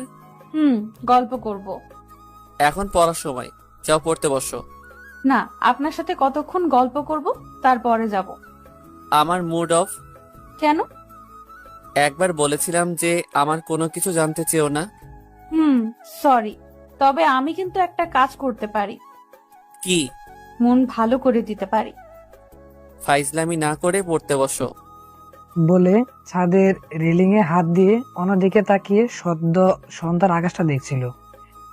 গল্প করব। এখন পড়ার সময়, যাও পড়তে বসো। না, আপনার সাথে কতক্ষণ গল্প করব, তারপরে যাব। আমার মুড অফ। কেন? একবার বলেছিলাম যে আমার কোনো কিছু জানতে চেও না। সরি, তবে আমি কিন্তু একটা কাজ করতে পারি। কি? মন ভালো করে দিতে পারি। ফাইজলামি না করে পড়তে বসো। বলে ছাদের রেলিং এ হাত দিয়ে অন্যদিকে তাকিয়ে সদ্য সন্ধ্যার আকাশটা দেখছিল।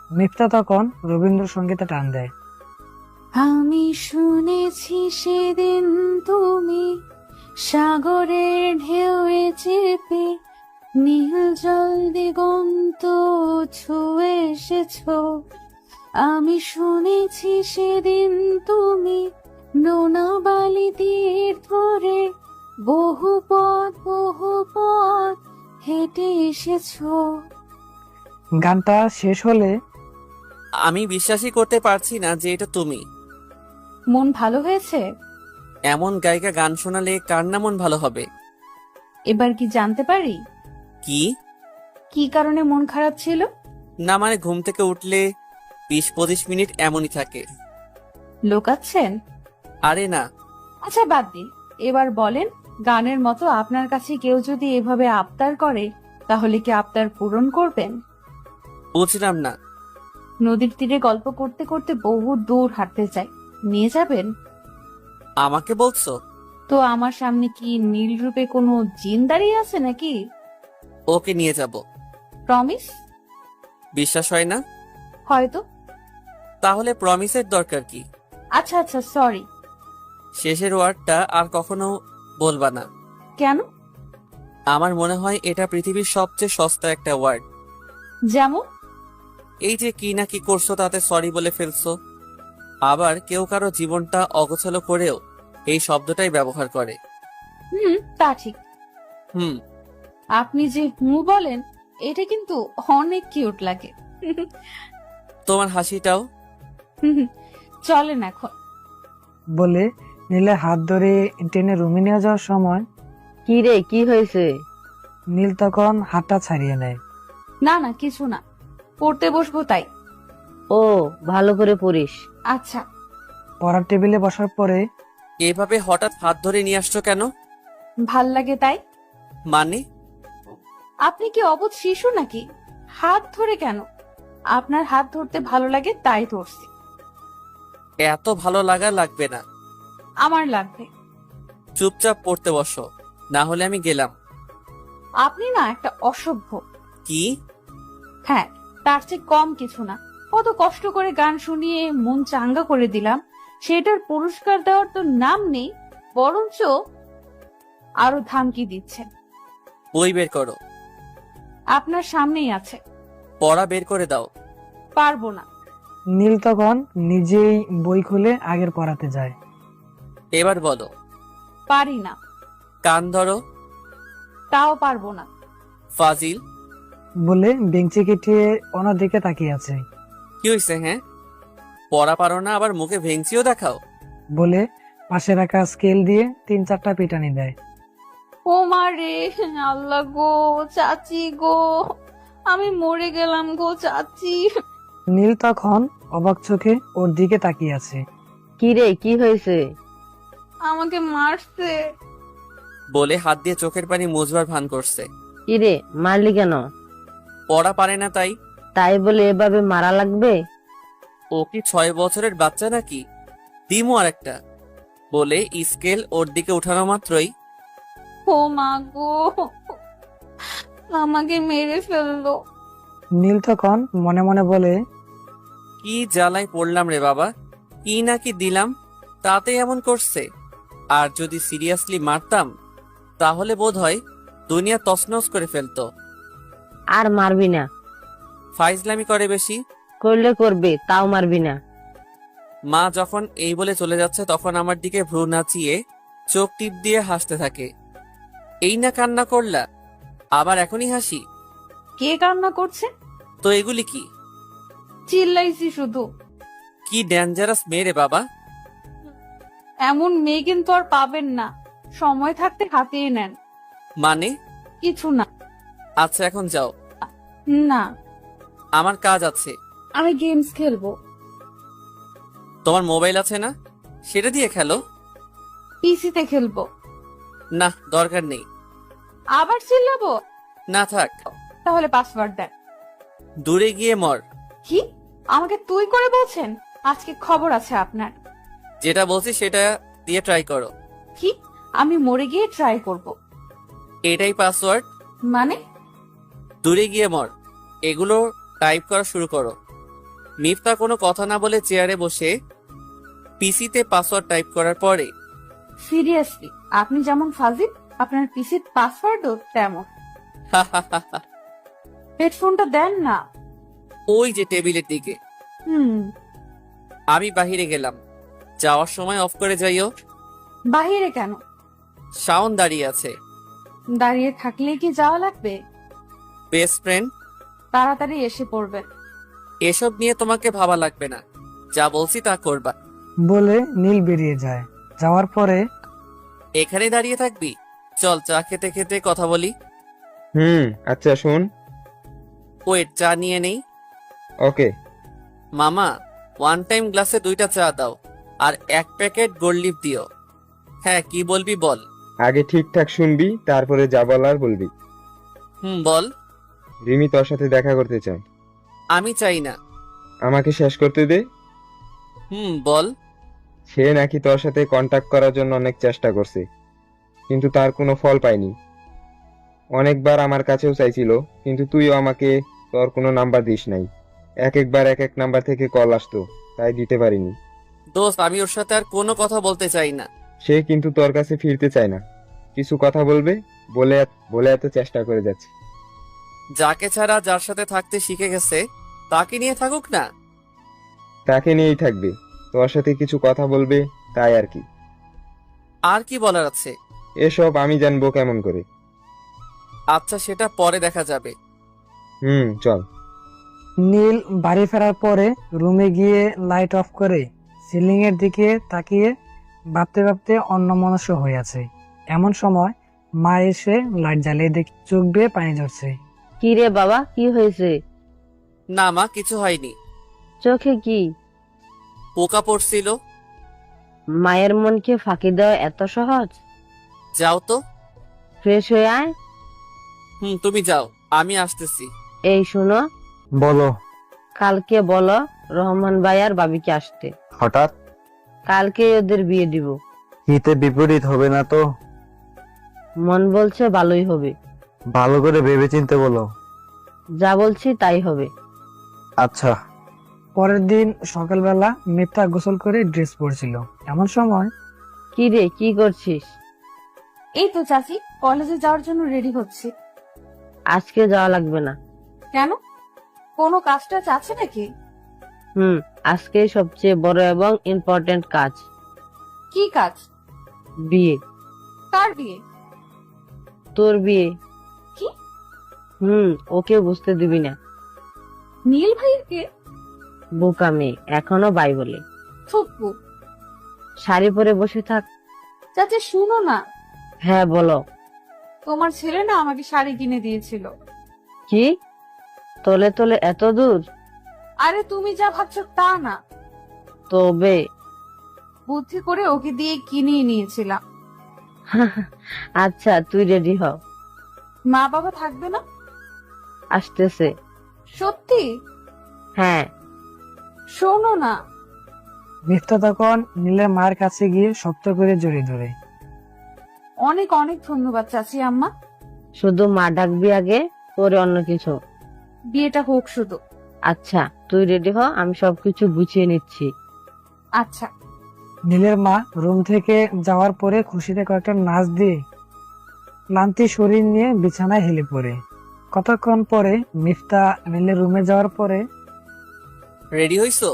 মিফতা তখন রবীন্দ্রসঙ্গীতে টান দেয়। আমি শুনেছি সেদিন তুমি সাগরের ঢেউয়ে চেপে নীল জল দিগন্ত ছুঁয়ে এসেছো। আমি শুনেছি সেদিন তুমি নোনা বালি তীর ধরে বহু পথ হেঁটে এসেছো। গানটা শেষ হলে আমি বিশ্বাসই করতে পারছি না যে এটা তুমি। মন ভালো হয়েছে? এমন গায়িকা গান শোনালে কার না মন ভালো হবে? এবার কি জানতে পারি কি কি কারণে মন খারাপ ছিল? না মানে ঘুম থেকে উঠলে 20-25 মিনিট এমনই থাকে। লোকাচ্ছেন? আরে না। আচ্ছা বাদ দিন, এবার বলেন, গানের মতো আপনার কাছে কেউ যদি এভাবে আবদার করে তাহলে কি আবদার পূরণ করবেন? বুঝলাম না। নদীর তীরে গল্প করতে করতে বহু দূর হাঁটতে চাই, নিয়ে যাবেন? আমাকে বলছো? তো আমার সামনে কি নীল রূপে কোনো জিন দাঁড়িয়ে আছে নাকি? ওকে নিয়ে যাব। প্রমিস? বিশ্বাস হয় না? হয়তো। তাহলে প্রমিসের দরকার কি? আচ্ছা আচ্ছা, সরি। শেষের ওয়ার্ডটা আর কখনো বলবা না। কেন? আমার মনে হয় এটা পৃথিবীর সবচেয়ে সস্তা একটা ওয়ার্ড। যেমন? এই যে কি না কি করছো তাতে সরি বলে ফেলছো। আবার কেউ কারো জীবনটা অগোছালো করেও এই শব্দটাই ব্যবহার করে। তা ঠিক। হুম। আপনি যে বলেন এটা কিন্তু অনেক কিউট লাগে। তোমার হাসিটাও। চলেন এখন। বলে নীলের হাত ধরে টেনে রুমে নিয়ে যাওয়ার সময় কি রে, কি হয়েছে? নীল তখন হাতটা ছাড়িয়ে নেয়। না না, কিছু না, পড়তে বসবো তাই। ও, ভালো করে পড়িস। আচ্ছা। পড়ার টেবিলে বসার পরে এভাবে হঠাৎ হাত ধরে নিয়ে আসছো কেন? ভাল লাগে তাই। মানে? আপনি কি অবুঝ শিশু নাকি? হাত ধরে কেন? আপনার হাত ধরতে ভালো লাগে তাই ধরছি। এত ভালো লাগা লাগবে না। আমার লাগবে। চুপচাপ পড়তে বসো, না হলে আমি গেলাম। আপনি না একটা অসভ্য। কি? হ্যাঁ, তার চেয়ে কম কিছু না। কত কষ্ট করে গান শুনিয়ে মন চাঙ্গা করে দিলাম, সেটার পুরস্কার দেওয়ার তো নাম নেই, বরঞ্চ আরো ধামকি দিচ্ছেন। বই বের করো। আপনার সামনেই আছে। পড়া বের করে দাও। পারবো না। নীল তখন নিজেই বই খুলে আগের পড়াতে যায়। এবার বলো। পারি না। কান ধরো। তাও পারবো না। ফাজিল। বলে বেঞ্চি কেটিয়ে ওনার দিকে তাকিয়ে আছে। কি হয়েছে? হ্যাঁ, পড়া পারো না আবার মুখে ভেঙচিও দেখাও। বলে পাশে রাখা স্কেল দিয়ে 3-4টা পিটানি দেয়। ও মা রে, আল্লাহ গো, চাচি গো, আমি মরে গেলাম গো চাচি। নীল তখন অবাক চোখে ওর দিকে তাকিয়ে আছে। কি রে, কি হয়েছে? আমাকে মারছে। বলে হাত দিয়ে চোখের পানি মুছবার ভান করছে। কি রে, মারলি কেন? পড়া পারে না তাই। তাই বলে এভাবে মারা লাগবে? ও কি 6 বছরের বাচ্চা নাকি? দিমু আর একটা। বলে স্কেল ওর দিকে উঠানো মাত্রই ও মা গো, আমাকে মেরে ফেললো। নীল তখন মনে মনে বলে, কি জ্বালায় পড়লাম রে বাবা, কি না কি দিলাম, তাতে এমন করছে। আর যদি সিরিয়াসলি মারতাম তাহলে বোধহয় দুনিয়া তছনছ করে ফেলতো। আর মারবি না। ফাইজলামি করে বেশি। করলে করবে, তাও মারবি না। মা যখন এই বলে চলে যাচ্ছে তখন আমার দিকে ভ্রু নাচিয়ে চোখ টিপ দিয়ে হাসতে থাকে। এই না কান্না করলা, আবার এখনই হাসি? কে কান্না করছে? তো এগুলি কি? চিল্লাইছি শুধু। কি ডেঞ্জারাস মেয়ে রে বাবা। এমন মেয়ে কিন্তু আর পাবেন না, সময় থাকতে হাতিয়ে নেন। মানে? কিছু না। আচ্ছা এখন যাও। না, আমার কাজ আছে। আমি গেমস খেলবো। তোমার মোবাইল আছে না, সেটা দিয়ে খেলো। পিসিতে খেলবো। না, দরকার নেই। আবার চিল্লাবো? না থাক। তাহলে পাসওয়ার্ড দেন। দূরে গিয়ে মর। কি? আমাকে তুই করে বলছেন? আজকে খবর আছে আপনার। যেটা বলছি সেটা দিয়ে ট্রাই করো। কি? আমি মরে গিয়ে ট্রাই করব? এটাই পাসওয়ার্ড। মানে? দূরে গিয়ে মর, এগুলো টাইপ করা শুরু করো। মিফতা কোনো কথা না বলে চেয়ারে বসে পিসিতে পাসওয়ার্ড টাইপ করার পরে সিরিয়াসলি, আপনি যেমন ফাজিল, আপনার পিসির পাসওয়ার্ডও তেমন। হেডফোনটা দেন না। ওই যে টেবিলের দিকে। আমি বাহিরে গেলাম, যাওয়ার সময় অফ করে যাইও। বাহিরে কেন? শাওন দাঁড়িয়ে আছে। দাঁড়িয়ে থাকলে কি যাওয়া লাগবে? Best friend. তাড়াতাড়ি এসে পড়বেন। এসব নিয়ে তোমাকে ভাবা লাগবে না, যা বলছি তা করবা। বলে নীল বেরিয়ে যায়। যাওয়ার পরে এখানে দাঁড়িয়ে থাকবি? চল চা খেতে খেতে কথা বলি। আচ্ছা শুন। ওয়েট, চা নিয়ে নেই। ওকে। মামা, 1 টাইম গ্লাসে 2টা চা দাও আর 1 প্যাকেট গোল্ড লিফ দিও। হ্যাঁ, কি বলবি বল। আগে ঠিকঠাক শুনবি, তারপরে যা বলার বলবি। বল। রিমি তোর সাথে দেখা করতে চায়। আমি চাই না। আমাকে শেষ করতে দে। বল। সে নাকি তোর সাথে কন্টাক্ট করার জন্য অনেক চেষ্টা করছে, কিন্তু তার কোনো ফল পাইনি। অনেকবার আমার কাছেও চাইছিল, কিন্তু তুইও আমাকে তোর কোনো নাম্বার দিস নাই। একবার এক এক নাম্বার থেকে কল আসতো, তাই দিতে পারিনি। দোস্ত, আমি ওর সাথে আর কোনো কথা বলতে চাই না। সে কিন্তু তোর কাছে ফিরতে চায় না, কিছু কথা বলবে বলে বলে এত চেষ্টা করে যাচ্ছে। যাকে ছাড়া যার সাথে থাকতে শিখে গেছে তাকে নিয়ে থাকুক না। তাকে নিয়েই থাকবে, তোর সাথে কিছু কথা বলবে, তাই আর কি। আর কি বলার আছে? এসব আমি জানবো কেমন করে? আচ্ছা, সেটা পরে দেখা যাবে। চল। নীল বাড়ি ফেরার পরে রুমে গিয়ে লাইট অফ করে সিলিং এর দিকে তাকিয়ে ভাবতে ভাবতে অন্যমনস্ক হয়ে আছে। এমন সময় মা এসে লাইট জ্বালিয়ে দেখে চোখ বেয়ে পানি ঝরছে। কি রে বাবা, কি হয়েছে? না মা, কিছু হয়নি। চোখে কি? পোকা পড়ছিল। মায়ের মনকে ফাঁকি দেওয়া এত সহজ? যাও তো। ফ্রেশ হয়ে আয়। তুমি যাও, আমি আসতেছি। এই শুনো, বলো। কালকে বলো রহমান ভাই আর ভাবিকে আসতে। হঠাৎ? কালকে ওদের বিয়ে দিব। হিতে বিপরীত হবে না তো? মন বলছে ভালোই হবে। ভালো করে ভেবেচিন্তে বলো। যা বলছি তাই হবে। আচ্ছা। পরের দিন সকালবেলা মিথ্যা গোসল করে ড্রেস পরছিল। এমন সময় কি রে, কি করছিস? এই তো চাচি, কলেজে যাওয়ার জন্য রেডি হচ্ছি। আজকে যাওয়া লাগবে না। কেন? কোনো কাজটা আছে নাকি? আজকে সবচেয়ে বড় এবং ইম্পর্টেন্ট কাজ। কি কাজ? বিয়ে। কার বিয়ে? তোর বিয়ে। কি? ওকে বুঝতে দিবি না। নীল ভাইয়ের কে? বোকা মেয়ে, এখনো বাই বলে। থুকু। শাড়ি পরে বসে থাক। চাচি শুনো না। হ্যাঁ বলো। তোমার ছেলে না আমাকে শাড়ি কিনে দিয়েছিল। কি? তলে তলে এত দূর? আরে তুমি যা ভাবছো তা না, তবে বুদ্ধি করে ওকে দিয়ে কিনিয়ে নিয়েছিলাম। আচ্ছা, তুই রেডি হ। মা বাবা থাকবে না? আসতেছে। সত্যি? হ্যাঁ। শোনো না। মিথ্যা তখন নীলের মায়ের কাছে গিয়ে শক্ত করে জড়িয়ে ধরে। অনেক অনেক ধন্যবাদ চাচি আম্মা। শুধু মা ডাকবি আগে, পরে অন্য কিছু। বিয়েটা হোক শুধু। আচ্ছা, তুই রেডি হ, আমি সবকিছু গুছিয়ে নিচ্ছি। আচ্ছা। নীলের মা রুম থেকে যাওয়ার পরে খুশিতে কয়েকটা নাচ দিয়ে ক্লান্তি শরীর নিয়ে বিছানায় হেলে পড়ে। কতক্ষণ পরে মিফতা নীলের রুমে যাওয়ার পরে, রেডি হইছো?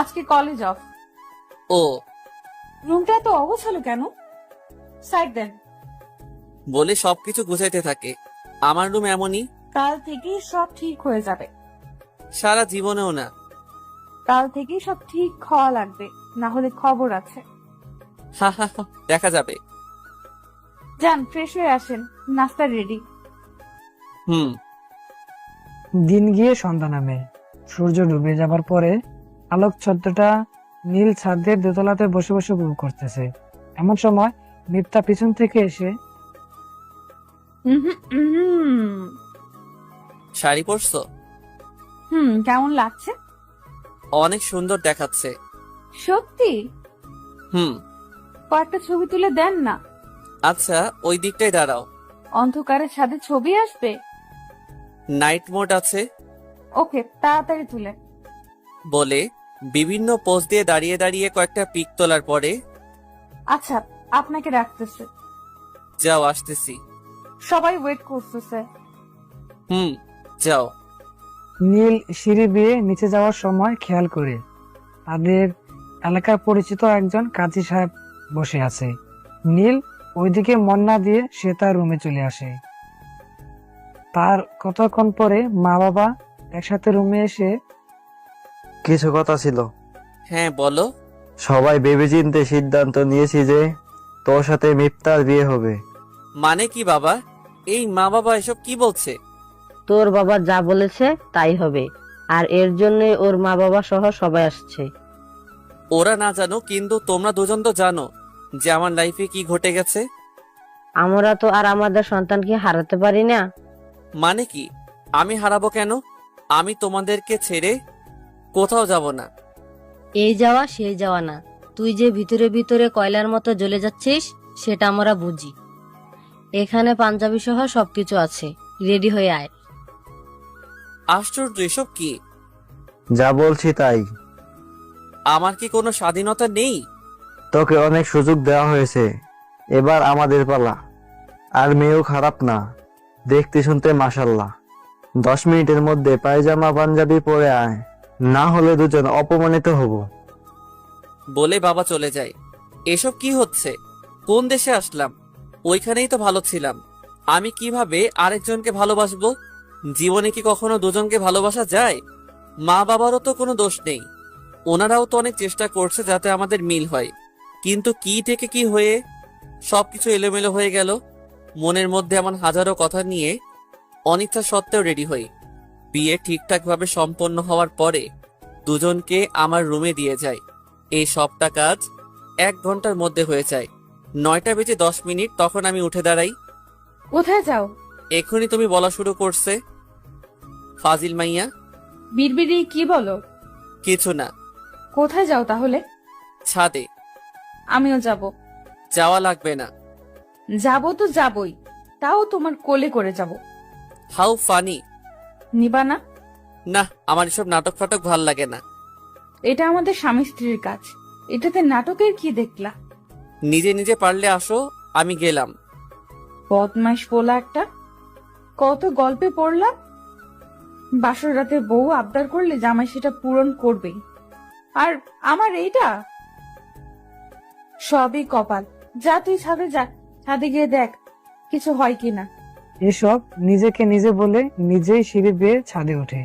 আজকে কলেজ অফ। ও। রুমটা এত অগোছালো কেন? সাইড দেন। বলে সবকিছু গুছাইতে থাকে। আমার রুম এমনই। কাল থেকেই সব ঠিক হয়ে যাবে। সারা জীবনেও না। কাল থেকেই সব ঠিক হওয়া লাগবে, না হলে খবর আছে। দেখা যাবে। যান, ফ্রেশ হয়ে আসেন, নাস্তা রেডি। দিন গিয়ে সন্ধ্যা নামে। সূর্য ডুবে যাবার পরে আলোক ছদ্মটা নীল ছাদের দোতলাতে বসে বসে উপভোগ করতেছে। এমন সময় মিথ্যা পিছন থেকে এসে, শাড়ি পরছো? কেমন লাগছে? অনেক সুন্দর দেখাচ্ছে। সত্যি? হুম। কয়েকটা ছবি তুলে দেন না। আচ্ছা, ওই দিকটাই দাঁড়াও। অন্ধকারে ছাদে ছবি আসবে। নাইট মোড আছে। ওকে, তাড়াতাড়ি তুলে। বলে বিভিন্ন পোজ দিয়ে দাঁড়িয়ে দাঁড়িয়ে কয়েকটা পিক তোলার পরে, আচ্ছা আপনাকে রাখতেছে। যাও, আসতেছি। সবাই ওয়েট করতেছে। যাও। নীল সিঁড়ি বেয়ে নিচে যাওয়ার সময় খেয়াল করে তাদের এলাকার পরিচিত একজন কাজী সাহেব বসে আছে। নীল ওইদিকে মন না দিয়ে সে তার রুমে চলে আসে। তার কতক্ষণ পরে মা বাবা একসাথে রুমে এসে, কিছু কথা ছিল। হ্যাঁ বলো। সবাই ভেবেচিন্তে সিদ্ধান্ত নিয়েছি যে তোর সাথে মিফতার বিয়ে হবে। মানে কি বাবা? এই মা বাবা এসব কি বলছে? তোর বাবা যা বলেছে তাই হবে, আর এর জন্যই ওর মা বাবা সহ সবাই আসছে। ওরা না জানো, কিন্তু তোমরা দুজন তো জানো যে আমার লাইফে কি ঘটে গেছে। আমরা তো আর আমাদের সন্তানকে হারাতে পারি না। মানে কি? আমি হারাবো কেন? আমি তোমাদেরকে ছেড়ে কোথাও যাব না। এই যাওয়া সেই যাওয়া না, তুই যে ভিতরে ভিতরে কয়লার মতো জ্বলে যাচ্ছিস সেটা আমরা বুঝি। এখানে পাঞ্জাবি সহ সবকিছু আছে, রেডি হয়ে আয়। আশ্চর্য, এসব কি? যা বলছি তাই। আমার কি কোনো স্বাধীনতা নেই? তোকে অনেক সুযোগ দেওয়া হয়েছে, এবার আমাদের পালা। আর মেয়েও খারাপ না, দেখতে শুনতে মাশাল্লাহ। 10 মিনিটের মধ্যে পায়জামা পাঞ্জাবি পরে আয়, না হলে দুজন অপমানিত হব। বলে বাবা চলে যায়। এসব কি হচ্ছে? কোন দেশে আসলাম? ওইখানেই তো ভালো ছিলাম। আমি কিভাবে আরেকজনকে ভালোবাসবো? জীবনে কি কখনো দুজনকে ভালোবাসা যায়? মা বাবারও তো কোনো দোষ নেই, ওনারাও তো অনেক চেষ্টা করছে যাতে আমাদের মিল হয়। কিন্তু কি থেকে কি হয়ে সবকিছু এলোমেলো হয়ে গেল। মনের মধ্যে এমন হাজারো কথা নিয়ে অনিচ্ছা সত্ত্বেও রেডি হই। বিয়ে ঠিকঠাকভাবে সম্পন্ন হওয়ার পরে দুজনকে আমার রুমে দিয়ে যায়। এই সবটা কাজ 1 ঘন্টার মধ্যে হয়ে যায়। 9টা বেজে 10 মিনিট তখন আমি উঠে দাঁড়াই। কোথায় যাও? এখনই তুমি বলা শুরু করছে ফাজিল মাইয়া। বিড়বিড়ি কি বলো? কিছু না। কোথায় যাও তাহলে? ছাদে। আমিও যাব। যাওয়া লাগবে না। যাব তো যাবই, তাও তোমার কোলে করে যাব। How funny. নিবা না? না, আমার এসব নাটক ফাটক ভাল লাগে না। এটা আমাদের স্বামী স্ত্রীর কাজ, এটাতে নাটকের কি দেখলা? নিজে নিজে পারলে আসো, আমি গেলাম। বদমাইশ পোলা একটা। কত গল্পে পড়লাম, বাসর রাতে বউ আবদার করলে জামাই সেটা পূরণ করবেই। আর আমার এইটা সবই কপাল। যা তুই ছাদে যা, ছাদে গিয়ে দেখ কিছু হয় কিনা। এসব নিজেকে নিজে বলে নিজেই সিঁড়ি বেয়ে ছাদে ওঠে।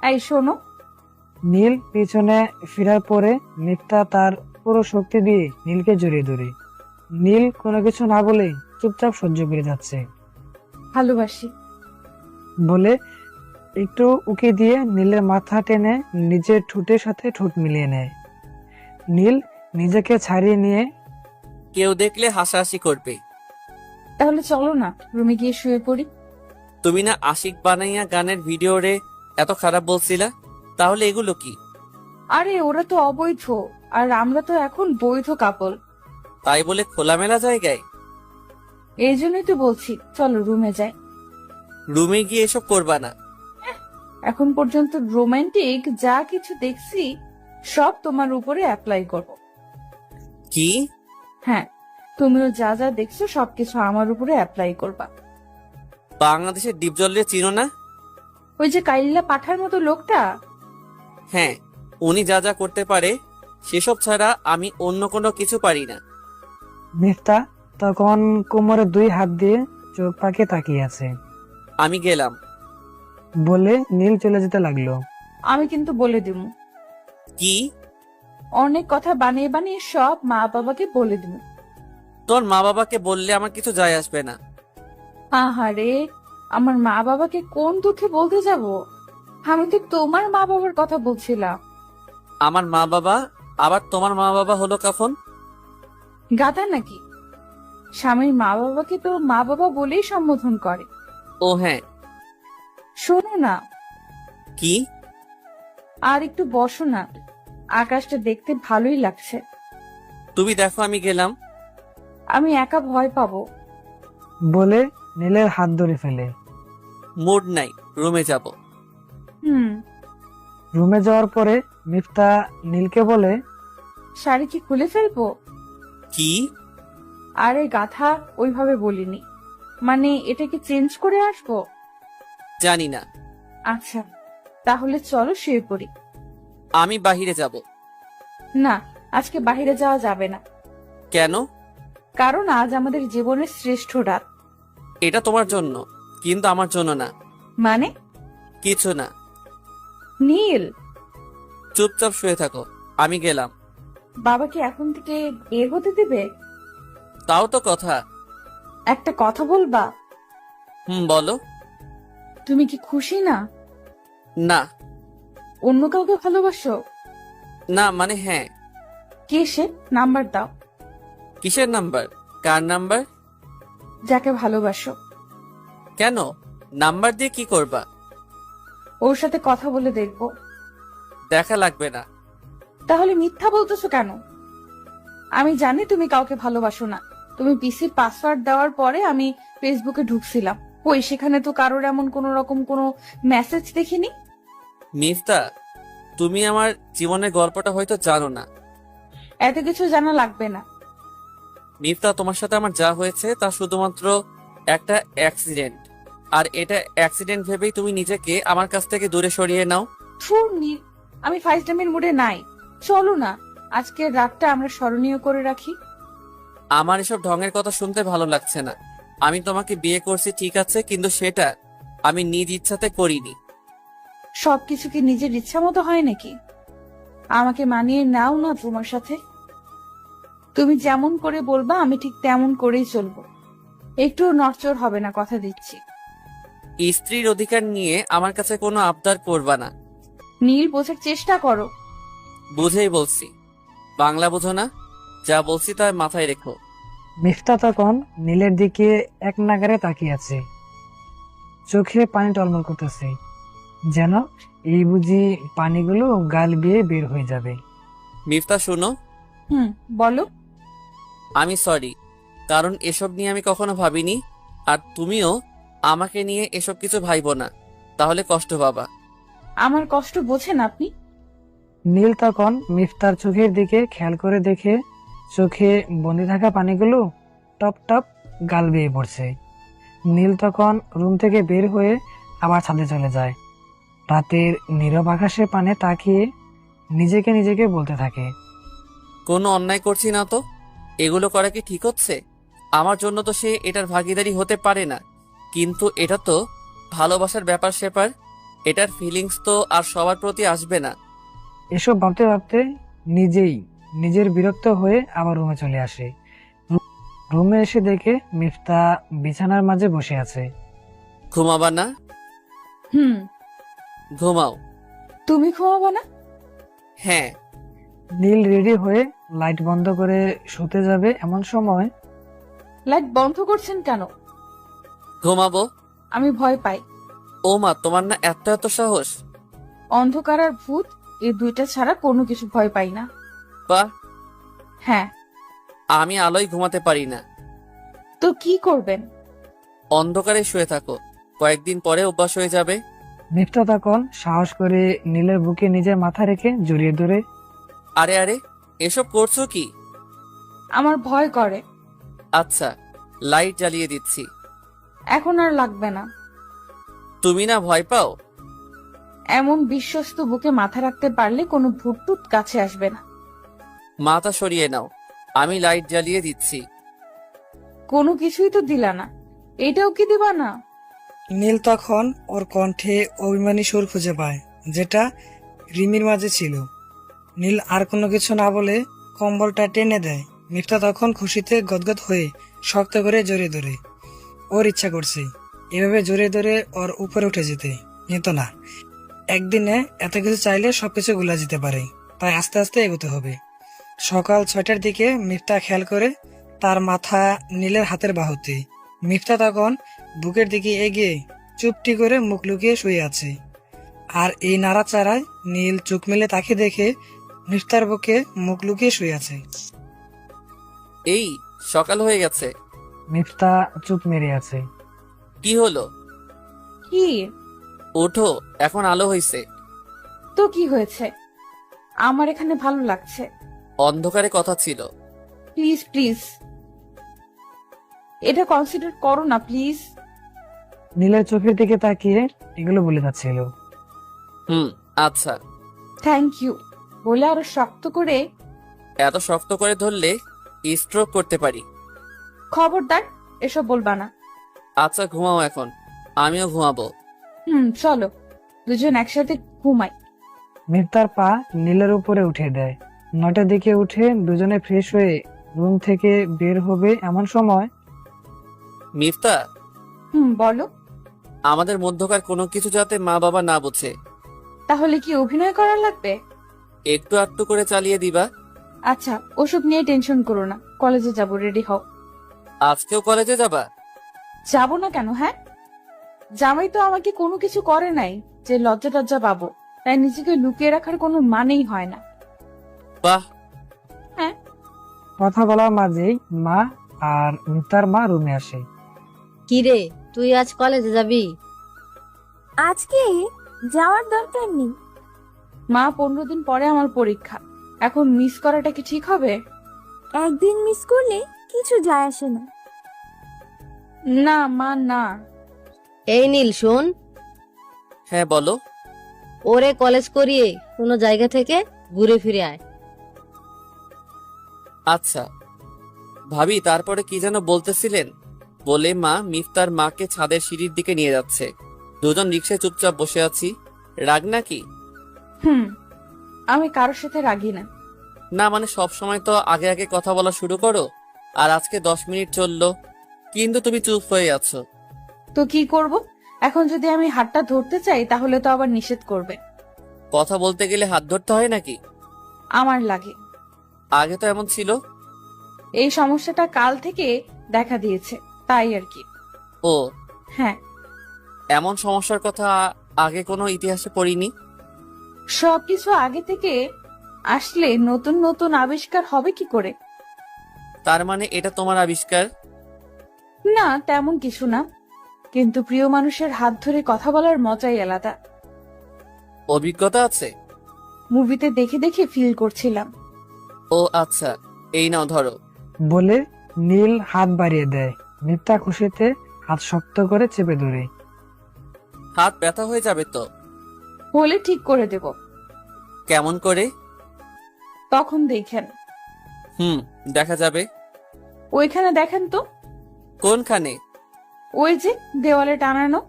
এই শোনো। নীল পিছনে ফেরার পরে মিথ্যা তার পুরো শক্তি দিয়ে নীলকে জড়িয়ে ধরে। নীল কোনো কিছু না বলে চুপচাপ সহ্য করে যাচ্ছে। ভালোবাসি বলে একটু উকি দিয়ে নীলের মাথা টেনে নিজের ঠোঁটের সাথে ঠোঁট মিলিয়ে নেয়। নীল নিজেকে ছাড়িয়ে নিয়ে কেউ দেখলে হাসাহাসি করবে। তাহলে চলো না রুমে গিয়ে শুয়ে পড়ি। তুমি না আশিক বানাইয়া গানের ভিডিও রে এত খারাপ বলছিলা, তাহলে এগুলো কি? আরে ওরা তো অবৈধ, আর আমরা তো এখন বৈধ কাপল। তাই বলে খোলামেলা জায়গায়? এই জন্যই তো বলছি চলো রুমে যাই। রুমে গিয়ে এসব করবা না। এখন পর্যন্ত রোমান্টিক যা কিছু দেখছি সব তোমার উপরে অ্যাপ্লাই করব। কি? হ্যাঁ, তুমিও যা যা দেখছো সবকিছু আমার উপরে অ্যাপ্লাই করবা। বাংলাদেশের ডিপজলে চিনো না? ওই যে কাইল্লা পাঠার মতো লোকটা। হ্যাঁ, উনি যা যা করতে পারে সেসব ছাড়া আমি অন্য কোনো কিছু পারি না। মিথ্যা তখন কোমরে 2 হাত দিয়ে চোখ পাকে তাকিয়ে আছে। আমি গেলাম। বলে নীল চলে যেতে লাগলো। আমি কিন্তু বলে দিব, কি? অনেক কথা বানিয়ে বানিয়ে সব মা বাবাকে বলে দিব। তোর মা বাবাকে বললে আমার কিছু যায় আসবে না। আহারে, আমার মা বাবাকে কোন দুঃখে বলতে যাব? আমি তো তোমার মা বাবার কথা বলছিলাম। আমার মা বাবা আবার তোমার মা বাবা হলো কখন? গাধা নাকি? স্বামীর মা বাবাকে তো মা বাবা বলেই সম্বোধন করে। ও হ্যাঁ। শোনো না, কি? আর একটু বসো না, আকাশটা দেখতে ভালোই লাগছে। তুমি দেখো, আমি গেলাম। আমি একা ভয় পাবো। বলে নীলের হাত ধরে ফেলে। মুড নাই, রুমে যাব। রুমে যাওয়ার পরে মিফতা নীলকে বলে, শাড়ি কি খুলে ফেলবো? কি? আরে গাধা, ওইভাবে বলিনি, মানে এটা কি চেঞ্জ করে আসবো? জানি না। আচ্ছা, তাহলে চলো শুয়ে পড়ি। আমি বাহিরে যাব। না, আজকে বাইরে যাওয়া যাবে না। কেন? কারণ আজ আমাদের জীবনের শ্রেষ্ঠ রাত। এটা তোমার জন্য, কিন্তু আমার জন্য না। মানে? কিছু না। নীল, চুপচাপ শুয়ে থাকো, আমি গেলাম। বাবা কি এখন থেকে বের হতে দেবে? তাও তো কথা। একটা কথা বলবা? বলো। তুমি কি খুশি না? না। অন্য কাউকে ভালোবাসো? না মানে হ্যাঁ। কে সে? নাম্বার দাও। কিসের নাম্বার? কার নাম্বার? যাকে ভালোবাসো। কেন? নাম্বার দিয়ে কি করবা? ওর সাথে কথা বলে দেখবো। দেখা লাগবে না। তাহলে মিথ্যা বলতেছো কেন? আমি জানি তুমি কাউকে ভালোবাসো না। তুমি পিসির পাসওয়ার্ড দেওয়ার পরে আমি ফেসবুকে ঢুকছিলাম। ওই সেখানে তো কারোর এমন কোনো রকম কোনো মেসেজ দেখিনি। মিফতা, তুমি আমার জীবনের গল্পটা হয়তো জানো না। এত কিছু জানা লাগবে না। মিফতা, তোমার সাথে আমার যা হয়েছে তা শুধুমাত্র একটা অ্যাক্সিডেন্ট, আর এটা অ্যাক্সিডেন্ট ভেবেই তুমি নিজেকে আমার কাছ থেকে দূরে সরিয়ে নাও। থুর নীল, আমি ফাইজলামের মুডে নাই। চলো না, আজকের রাতটা আমরা স্মরণীয় করে রাখি। আমার এসব ঢঙের কথা শুনতে ভালো লাগছে না। আমি তোমাকে বিয়ে করছি ঠিক আছে, কিন্তু সেটা আমি নিজ ইচ্ছাতে করিনি। সবকিছু কি নিজের ইচ্ছা মতো হয় নাকি? আমাকে মানিয়ে নাও না তোমার সাথে। তুমি যেমন করে বলবা আমি ঠিক তেমন করেই চলবো। একটু নড়চড় হবে না, কথা দিচ্ছি। স্ত্রীর অধিকার নিয়ে আমার কাছে কোনো আবদার করবা না। নীল, বোঝার চেষ্টা করো। বুঝেই বলছি। বাংলা বোঝো না? যা বলছি তা মাথায় রেখো। মিফতা তখন নীলের দিকে এক নাগারে তাকিয়ে আছে, চোখে পানি টলমল করতেছে, যেন এই বুঝি পানিগুলো গাল বেয়ে বের হয়ে যাবে। মিফতা শোনো, বলো। আমি সরি, কারণ এসব নিয়ে আমি কখনো ভাবিনি। আর তুমিও আমাকে নিয়ে এসব কিছু ভাইবো না, তাহলে কষ্ট পাবা। আমার কষ্ট বোঝেন আপনি? নীল তখন মিফতার চোখের দিকে খেয়াল করে দেখে চোখে বন্দি থাকা পানিগুলো টপ টপ গাল বেয়ে পড়ছে। নীল তখন রুম থেকে বের হয়ে আবার ছাদে চলে যায়। রাতের নীরব আকাশের পানে তাকিয়ে নিজেকে বলতে থাকে, কোনো অন্যায় করছি না তো? এগুলো করা কি ঠিক হচ্ছে? আমার জন্য তো সে এটার ভাগিদারি হতে পারে না, কিন্তু এটা তো ভালোবাসার ব্যাপার স্যাপার। এটার ফিলিংস তো আর সবার প্রতি আসবে না। এসব ভাবতে ভাবতে নিজের বিরক্ত হয়ে আবার রুমে চলে আসে। রুমে এসে দেখে মিফতা বিছানার মাঝে বসে আছে। ঘুমাবা না? ঘুমাও। তুমি ঘুমাবো না? হ্যাঁ। নীল রেডি হয়ে লাইট বন্ধ করে শুতে যাবে এমন সময়, লাইট বন্ধ করছেন কেন? ঘুমাবো। আমি ভয় পাই। ও মা, তোমার না এত সাহস! অন্ধকার আর ভূত, এই দুইটা ছাড়া কোনো কিছু ভয় পাই না। বাহ। হ্যাঁ। আমি আলোয় ঘুমাতে পারি না। তো কি করবেন? অন্ধকারে শুয়ে থাকো, কয়েকদিন পরে অভ্যাস হয়ে যাবে। মিফতা তখন সাহস করে নীলের বুকে নিজের মাথা রেখে জড়িয়ে ধরে, আরে আরে, এসব করছো কি? আমার ভয় করে। আচ্ছা, লাইট জ্বালিয়ে দিচ্ছি। এখন আর লাগবে না। তুমি না ভয় পাও? এমন বিশ্বস্ত বুকে মাথা রাখতে পারলে কোনো ভূত কাছে আসবে না। মাথা সরিয়ে নাও, আমি লাইট জ্বালিয়ে দিচ্ছি। কোনো কিছুই তো দিলা না, এটাও কি দিবা না? নীল তখন ওর কণ্ঠে অভিমানী সুর খুঁজে পায়, যেটা রিমির মাঝে ছিল। নীল আর কোনো কিছু না বলে কম্বলটা টেনে দেয়। মিফতা তখন খুশিতে গদগদ হয়ে শক্ত করে জড়িয়ে ধরে। ওর ইচ্ছা করছে এভাবে জড়িয়ে ধরে ওর উপরে উঠে যেতে, কিন্তু না, একদিনে এত কিছু চাইলে সবকিছু গুলা যেতে পারে, তাই আস্তে আস্তে এগোতে হবে। সকাল 6টার দিকে মিফতা খেয়াল করে তার মাথা নীলের হাতের বাহুতে। মিফতা তখন বুকের দিকে এগিয়ে চুপটি করে মুখ লুকিয়ে শুয়ে আছে। আর এই নাড়াচাড়ায় নীল চোখ মেলে তাকে দেখে মিফতার বুকে মুখ লুকিয়ে শুয়ে আছে। এই সকাল হয়ে গেছে। মিফতা চুপ মেরে আছে। কি হলো? কি? ওঠো, এখন আলো হয়েছে। তো কি হয়েছে? আমার এখানে ভালো লাগছে। অন্ধকারে কথা ছিল। প্লিজ প্লিজ, এটা কনসিডার করো না প্লিজ। নীলের চোখের দিকে তাকিয়ে এগুলো বলে যাচ্ছিল। আচ্ছা। থ্যাংক ইউ বলে আরো শক্ত করে। এত শক্ত করে ধরলে স্ট্রোক করতে পারি। খবরদার এসব বলবা না। আচ্ছা, ঘুমাও এখন, আমিও ঘুমাবো। চলো দুজন একসাথে ঘুমাই। মিফতার পা নীলের উপরে উঠে দেয়। 9টার দিকে উঠে দুজনে ফ্রেশ হয়ে রুম থেকে বের হবে এমন সময়, মিফতা, বলো। আমাদের মধ্যকার কোনো কিছু যাতে মা বাবা না বোঝে। তাহলে কি অভিনয় করা লাগবে? একটু আধটু করে চালিয়ে দিবা। আচ্ছা, ওসব নিয়ে টেনশন করো না, কলেজে যাব, রেডি হও। আজকেও কলেজে যাবা? যাবো না কেন? হ্যাঁ, জামাই তো আমাকে কোনো কিছু করে নাই যে লজ্জা টজ্জা পাবো, তাই নিজেকে লুকিয়ে রাখার কোনো মানেই হয় না। বাহ। হ্যাঁ। কথা বলার মাঝেই মা আর মিফতার মা রুমে আসে। কি রে, তুই আজ কলেজে যাবি? আজকে যাওয়ার দরকার নেই। মা 15 দিন পরে আমার পরীক্ষা, এখন মিস করাটা কি ঠিক হবে? একদিন মিস করলে কিছু যায় আসে না। না মা, না। এই নীল শোন, হ্যাঁ বলো। ওরে কলেজ করিয়ে কোনো জায়গা থেকে ঘুরে ফিরে আয়। আচ্ছা ভাবি, তারপরে কি যেন বলতেছিলেন? বলে মা মিফতার মাকে ছাদের সিঁড়ির দিকে নিয়ে যাচ্ছে। দুজন রিকশায় চুপচাপ বসে আছি। রাগ নাকি? আমি কারোর সাথে রাগি না। না মানে সব সময় তো আগে আগে কথা বলা শুরু করো, আর আজকে 10 মিনিট চললো কিন্তু তুমি চুপ হয়ে আছো। তো কি করব? এখন যদি আমি হাতটা ধরতে চাই তাহলে তো আবার নিষেধ করবে। কথা বলতে গেলে হাত ধরতে হয় নাকি? আমার লাগে। আগে তো এমন ছিল। এই সমস্যাটা কাল থেকে দেখা দিয়েছে, তাই আর কি। ও হ্যাঁ, এমন সমস্যার কথা আগে কোনো ইতিহাসে পড়িনি। সবকিছু আগে থেকে আসলে নতুন নতুন আবিষ্কার হবে কি করে? তার মানে এটা তোমার আবিষ্কার? না, তেমন কিছু না, কিন্তু প্রিয় মানুষের হাত ধরে কথা বলার মজাই আলাদা। অভিজ্ঞতা আছে? মুভিতে দেখে দেখে ফিল করছিলাম। ও আচ্ছা, এই নাও ধরো। বলে নীল হাত বাড়িয়ে দেয়। মিফতা খুশিতে হাত শক্ত করে চেপে ধরে। হাত ব্যথা হয়ে যাবে তো? হলে ঠিক করে দেব। কেমন করে? তখন দেখেন। দেখা যাবে। ওইখানে দেখেন তো। কোনখানে? ওই যে দেওয়ালে টানানো।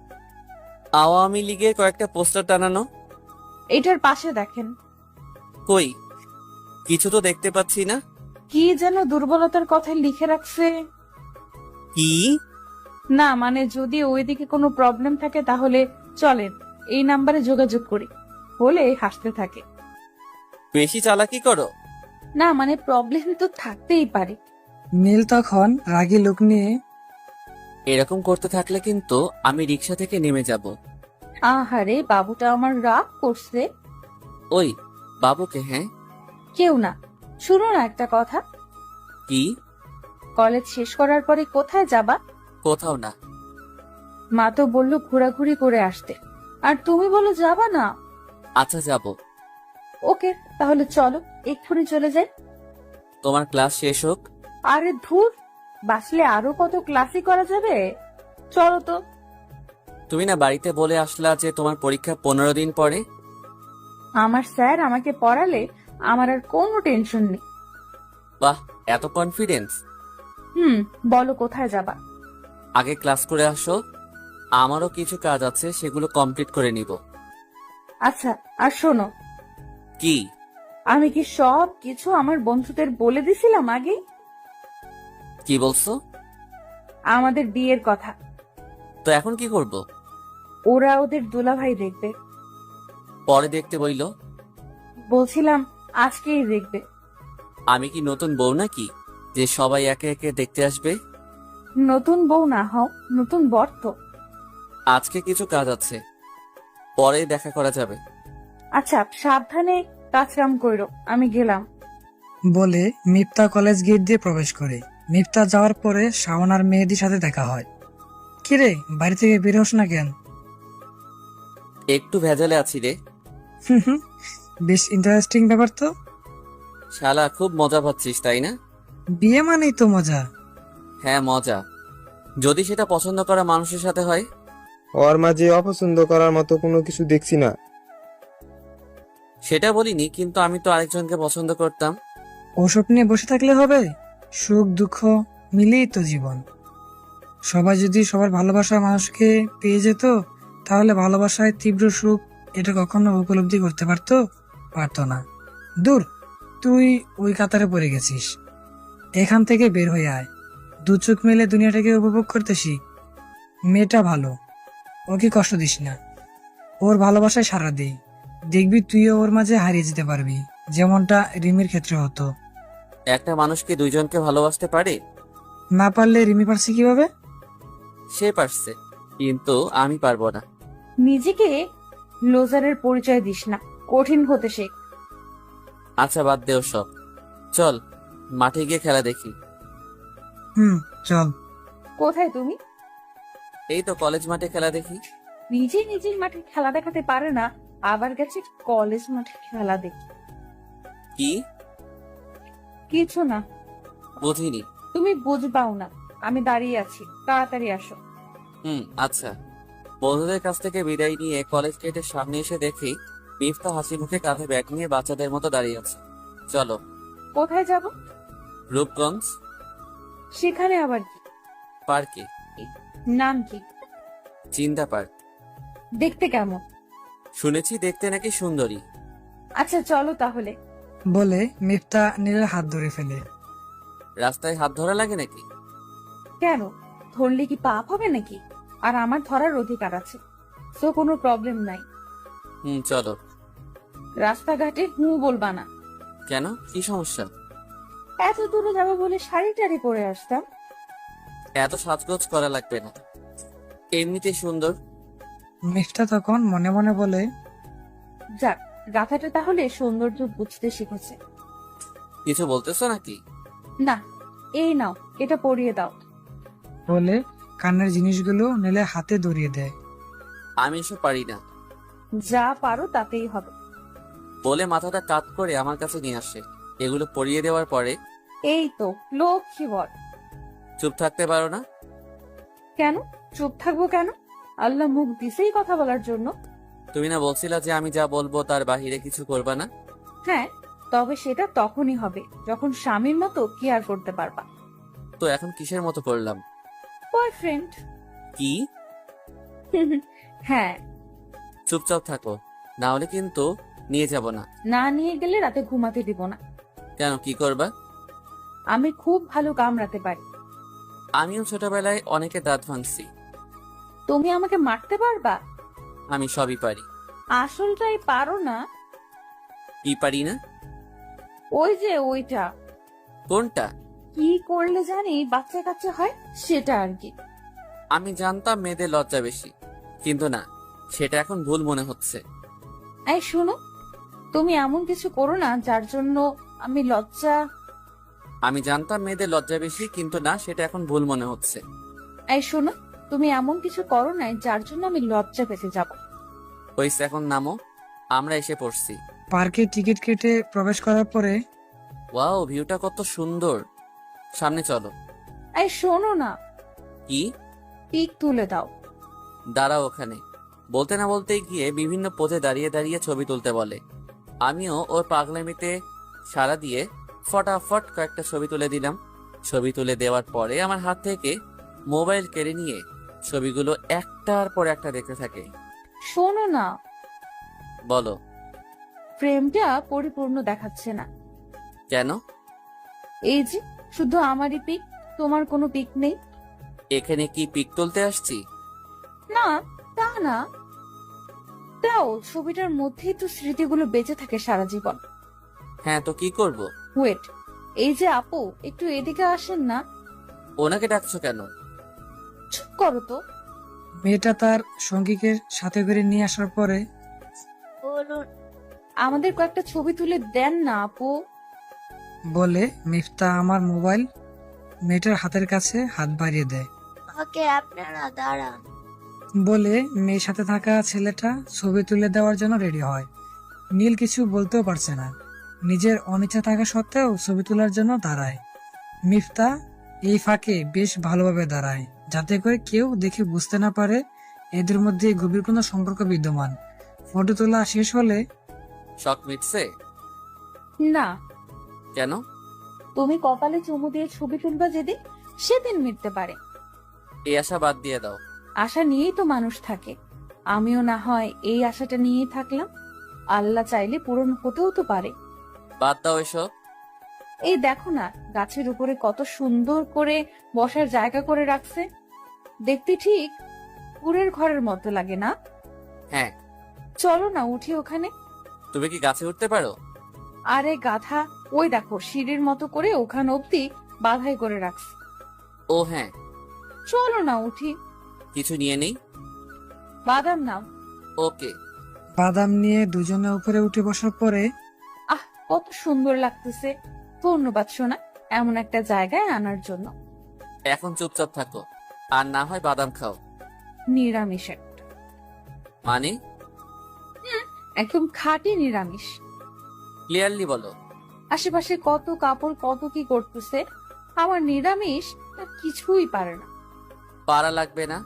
আওয়ামী লীগের কয়েকটা পোস্টার টানানো। এটার পাশে দেখেন। কই, কিছু তো দেখতে পাচ্ছি না। কি যেন দুর্বলতার কথা লিখে রাখছে। কি? না মানে যদি ওইদিকে কোনো প্রবলেম থাকে তাহলে চলেন এই নাম্বারে যোগাযোগ করি, বলে হাসতে থাকে। বেশি চালাকি করো। না মানে প্রবলেম তো থাকতেই পারে। নীল তখন রাগী লোক নিয়ে, এরকম করতে থাকলে কিন্তু আমি রিক্সা থেকে নেমে যাব। আহারে, বাবুটা আমার রাগ করছে। ওই বাবুকে? হ্যাঁ। কেউ না, শুনো না একটা কথা। কি? কলেজ শেষ করার পরে কোথায় যাবা? কোথাও না। মা তো বললো ঘোরাঘুরি করে আসতে, আর তুমি বলো যাবা না। আচ্ছা যাব। ওকে, তাহলে চলো এক্ষুনি চলে যাই। তোমার ক্লাস শেষ হোক। আরে ধুর, বাসলে আরো কত ক্লাসই করা যাবে। চলো তো। তুমি না বাড়িতে বলে আসলা যে তোমার পরীক্ষা 15 দিন পরে। আমার স্যার আমাকে পড়ালে আমার আর কোনো টেনশন নেই। বাহ, এত কনফিডেন্স। বলো কোথায় যাবা? আগে ক্লাস করে আসো, আমারও কিছু কাজ আছে, সেগুলো কমপ্লিট করে নিব। আচ্ছা, আর শোনো। কি? আমি কি সব কিছু আমার বন্ধুদের বলে দিছিলাম আগে? কি বলছো? আমাদের বিয়ের কথা। তো এখন কি করব? ওরা ওদের দুলাভাই দেখবে। পরে দেখতে বইলো? বলছিলাম আজকেই দেখবে। আমি কি নতুন বউ নাকি যে সবাই একে একে দেখতে আসবে? নতুন বউ না হও, নতুন বর তো। আজকে কিছু কাজ আছে, পরে দেখা করা যাবে। আচ্ছা, সাবধানে কাজকাম কইরো, আমি গেলাম। বলে মিফতা কলেজ গেট দিয়ে প্রবেশ করে। মিফতা যাওয়ার পরে শাওন আর মেহেদির সাথে দেখা হয়। কিরে, বাড়ি থেকে বের হোস না কেন? একটু ভেজালে আছি রে। বেশ ইন্টারেস্টিং ব্যাপার তো। শালা খুব মজা পাচ্ছিস তাই না? বিয়ে মানেই তো মজা। হ্যাঁ মজা, যদি সেটা পছন্দ করা মানুষের সাথে হয়। ওর মাঝে অপছন্দ করার মতো কোনো কিছু দেখছি না। সেটা বলিনি, কিন্তু আমি তো আরেকজনকে পছন্দ করতাম। ওসব নিয়ে বসে থাকলে হবে? সুখ দুঃখ মিলেই তো জীবন। সবাই যদি সবার ভালোবাসার মানুষকে পেয়ে যেত, তাহলে ভালোবাসায় তীব্র সুখ এটা কখনো উপলব্ধি করতে পারতো না। দূর, তুই ওই কাতারে পড়ে গেছিস। এখান থেকে বের হয়ে আয়, দু চোখ মেলে দুনিয়াটাকে উপভোগ করতে শিখ। মেয়েটা ভালো, ওকে কষ্ট দিস না। ওর ভালোবাসায় সারা দিই, দেখবি তুইও ওর মাঝে হারিয়ে যেতে পারবি, যেমনটা রিমির ক্ষেত্রে হতো। একটা মানুষকে দুইজনকে ভালোবাসতে পারে? না পারলে রিমি পারছে কিভাবে? সে পারছে, কিন্তু আমি পারবো না। নিজেকে লোজারের পরিচয় দিস না, কঠিন হতে শেখ। আচ্ছা বাদ দেও সব, চল মাঠে গিয়ে খেলা দেখি। চল। কোথায় তুমি? এই তো কলেজ মাঠে খেলা দেখি। নিজে নিজের মাঠে খেলা দেখাতে পারে না, আবার গেছে কলেজ মাঠে খেলা দেখি। কি? কিছু না। বুঝিনি। তুমি বুঝবাও না, আমি দাঁড়িয়ে আছি, তাড়াতাড়ি আসো। আচ্ছা। বন্ধুদের কাছ থেকে বিদায় নিয়ে কলেজ গেটের সামনে এসে দেখি মিফতা হাসি মুখে কাঁধে ব্যাগ নিয়ে বাচ্চাদের মতো দাঁড়িয়ে আছে। চলো। কোথায় যাব? রূপগঞ্জ সেখানে আবার কি? পার্কে। নাম কি? চিন্তা পার্ক। দেখতে কেমন? শুনেছি দেখতে নাকি সুন্দরী। আচ্ছা চলো তাহলে। বলে মিফতা নীলের হাত ধরে ফেলে। রাস্তায় হাত ধরা লাগে নাকি? কেন, ধরলে কি পাপ হবে নাকি? আর আমার ধরার অধিকার আছে, তো কোনো প্রবলেম নাই। চলো। রাস্তাঘাটে বলবা না। কেন, কি সমস্যা? এত দূরে যাবো বলে শাড়ি টাড়ি পরে আসতাম। এত সাজগোজ করা লাগবে না, এমনিতে সুন্দর। মিফতা তখন মনে মনে বলে, যাক, গাথাটা তাহলে সৌন্দর্য বুঝতে শিখেছে। কিছু বলতেছো নাকি? না, এই নাও, এটা পরিয়ে দাও। বলে কানের জিনিসগুলো নীলের হাতে ধরিয়ে দেয়। আমি এসব পারি না। যা পারো তাতেই হবে। বলে মাথাটা কাত করে আমার কাছে নিয়ে আসে। এগুলো পরিয়ে দেওয়ার পরে এই তো লক্ষ্মী বর। চুপ থাকতে পারো না? কেন চুপ থাকবো কেন? আল্লাহ মুখ দিছেই কথা বলার জন্য। তুমি না বলছিলা যে আমি যা বলবো তার বাহিরে কিছু করবা না? হ্যাঁ, তবে সেটা তখনই হবে যখন স্বামীর মতো কেয়ার করতে পারবা। তো এখন কিসের মতো করলাম? বয়ফ্রেন্ড। কি? হ্যাঁ। চুপচাপ থাকো, না হলে কিন্তু নিয়ে যাব না। না নিয়ে গেলে রাতে ঘুমাতে দিব না। কেন, কি করবা? আমি খুব ভালো কামড়াতে পারি। আমিও ছোটবেলায় অনেকে দাঁত ভাঙছি। তুমি আমাকে মারতে পারবা? আমি সবই পারি। আসলটাই পারো না। কি পারি না? ওই যে ওইটা। কোনটা? কি করলে জানি বাচ্চা কাচ্চা হয়, সেটা আর কি। আমি জানতাম মেয়েদের লজ্জা বেশি, কিন্তু না, সেটা এখন ভুল মনে হচ্ছে। এই শোনো, তুমি এমন কিছু করো না যার জন্য আমি লজ্জা। আমি জানতাম মেয়েদের লজ্জা বেশি, কিন্তু না, সেটা এখন ভুল মনে হচ্ছে। এই শোনো, তুমি এমন কিছু করো না যার জন্য আমি লজ্জা পেতে যাব। হইছে, এখন নামো, আমরা এসে পড়ছি। পার্কে টিকিট কেটে প্রবেশ করার পরে, ওয়াও, ভিউটা কত সুন্দর। সামনে চলো। এই শোনো না। কি? পিক তুলে দাও। দাঁড়াও ওখানে। বলতে না বলতেই গিয়ে বিভিন্ন পোজে দাঁড়িয়ে দাঁড়িয়ে ছবি তুলতে বলে। আমিও ওর পাগলামিতে সাড়া দিয়ে ফটাফট কয়েকটা ছবি তুলে দিলাম। ছবি তুলে দেওয়ার পরে আমার হাত থেকে মোবাইল কেড়ে নিয়ে ছবিগুলো একটার পর একটা দেখতে থাকে। শোনো না। বলো। ফ্রেমটা পরিপূর্ণ দেখাচ্ছে না। কেন? এই যে শুধু আমারই পিক, তোমার কোনো পিক নেই। এখানে কি পিক তুলতে আসছি? না, তা না। তাও ছবিটার মধ্যেই তো স্মৃতিগুলো বেঁচে থাকে সারা জীবন। হ্যাঁ, তো কি করব? ওয়েট, এই যে আপু, একটু এদিকে আসেন না। ওনাকে ডাকছো কেন? চুপ করো তো। মেয়েটা তার সঙ্গীকে সাথে করে নিয়ে আসার পরে, আমাদের কয়েকটা ছবি তুলে দেন না আপু। বলে মিফতা আমার মোবাইল মেয়েটার হাতের কাছে হাত বাড়িয়ে দেয়। ওকে, আপনারা দাঁড়ান। বলে মেয়ের সাথে থাকা ছেলেটা ছবি তুলে দেওয়ার জন্য রেডি হয়। নীল কিছু বলতেও পারছে না, নিজের অনিচ্ছা থাকা সত্ত্বেও ছবি তোলার জন্য দাঁড়ায়। মিফতা এই ফাঁকে বেশ ভালোভাবে দাঁড়ায়, যাতে করে কেউ দেখে বুঝতে না পারে এদের মধ্যে গভীর কোনো সম্পর্ক বিদ্যমান। ফটো তোলা শেষ হলে, শখ মিটছে? না। কেন? তুমি কপালে চুমু দিয়ে ছবি তুলবা যেদিন, সেদিন মিটতে পারে। এই আশা বাদ দিয়ে দাও। আশা নিয়েই তো মানুষ থাকে, আমিও না হয় এই আশাটা নিয়েই থাকলাম। আল্লাহ চাইলে পূরণ হতেও তো পারে। বাদ দাও এসব। এই দেখো না, গাছের উপরে কত সুন্দর করে বসার জায়গা করে রাখছে। দেখতে ঠিক পুরের ঘরের মতো লাগে না? হ্যাঁ। চলো না উঠি ওখানে। তুমি কি গাছে উঠতে পারো? আরে গাধা, ওই দেখো সিঁড়ির মতো করে ওখানে অব্দি বাধাই করে রাখছে। ও হ্যাঁ। চলো না উঠি। কিছু নিয়ে নেই? বাদাম নাও। ওকে। বাদাম নিয়ে দুজনে উপরে উঠে বসার পরে, আহ, কত সুন্দর লাগতেছে। ধন্যবাদ সোনা, এমন একটা জায়গায় আনার জন্য। এখন চুপচাপ থাকো, আর না হয় বাদাম খাও। নিরামিষ একটা। মানে? একদম খাঁটি নিরামিষ। ক্লিয়ারলি বলো। আশেপাশে কত কাপড় কত কি করতেছে, আমার নিরামিষ তা কিছুই পারে না। পারা লাগবে না।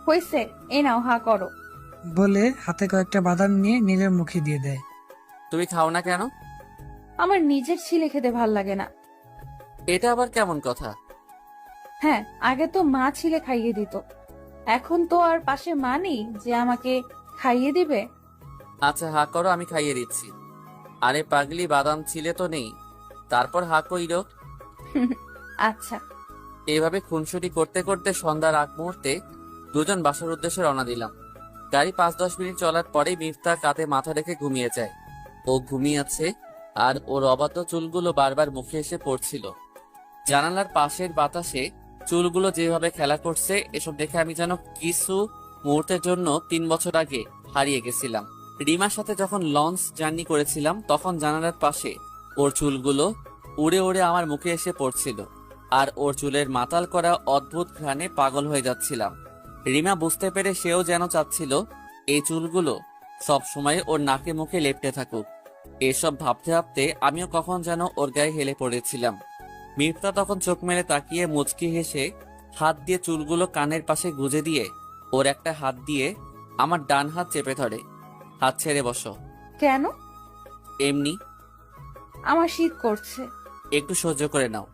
হয়েছে, এ নাও হা করো। বলে হাতে কয়েকটা বাদাম নিয়ে নীলের মুখে দিয়ে দেয়। তুমি খাও না কেন? আমার নিজের ছিলে খেতে ভাল লাগে না। এটা আবার কেমন কথা? হ্যাঁ, আগে তো মা ছিলে খাইয়ে দিত, এখন তো আর পাশে মা নেই যে আমাকে খাইয়ে দিবে। আচ্ছা হা করো, আমি খাইয়ে দিচ্ছি। আরে পাগলি, বাদাম ছিলে তো নেই, তারপর হা কইরো। আচ্ছা। এইভাবে খুনসুটি করতে করতে সন্ধ্যার আগ মুহূর্তে দুজন বাসার উদ্দেশ্যে রওনা দিলাম। গাড়ি 5-10 মিনিট চলার পরেই মিফতা কাঁধে মাথা রেখে ঘুমিয়ে যায়। ও ঘুমিয়ে আছে, আর ওর অবাধ্য চুলগুলো বারবার মুখে এসে পড়ছিল। জানালার পাশের বাতাসে চুলগুলো যেভাবে খেলা করছে, এসব দেখে আমি যেন কিছু মুহূর্তের জন্য 3 বছর আগে হারিয়ে গেছিলাম। রিমার সাথে যখন লঞ্চ জার্নি করেছিলাম, তখন জানালার পাশে ওর চুলগুলো উড়ে উড়ে আমার মুখে এসে পড়ছিল, আর ওর চুলের মাতাল করা অদ্ভুত ঘ্রাণে পাগল হয়ে যাচ্ছিলাম। রিমা বুঝতে পেরে সেও যেন চাচ্ছিল এই চুলগুলো সব সময় ওর নাকে মুখে লেপটে থাকুক। এসব ভাবতে ভাবতে আমিও কখন যেন ওর গায়ে হেলে পড়েছিলাম। মিফতা তখন চোখ মেলে তাকিয়ে মুচকি হেসে হাত দিয়ে চুলগুলো কানের পাশে গুজে দিয়ে ওর একটা হাত দিয়ে আমার ডান হাত চেপে ধরে। হাত ছেড়ে বসো। কেন? এমনি। আমার শীত করছে। একটু সহ্য করে নাও।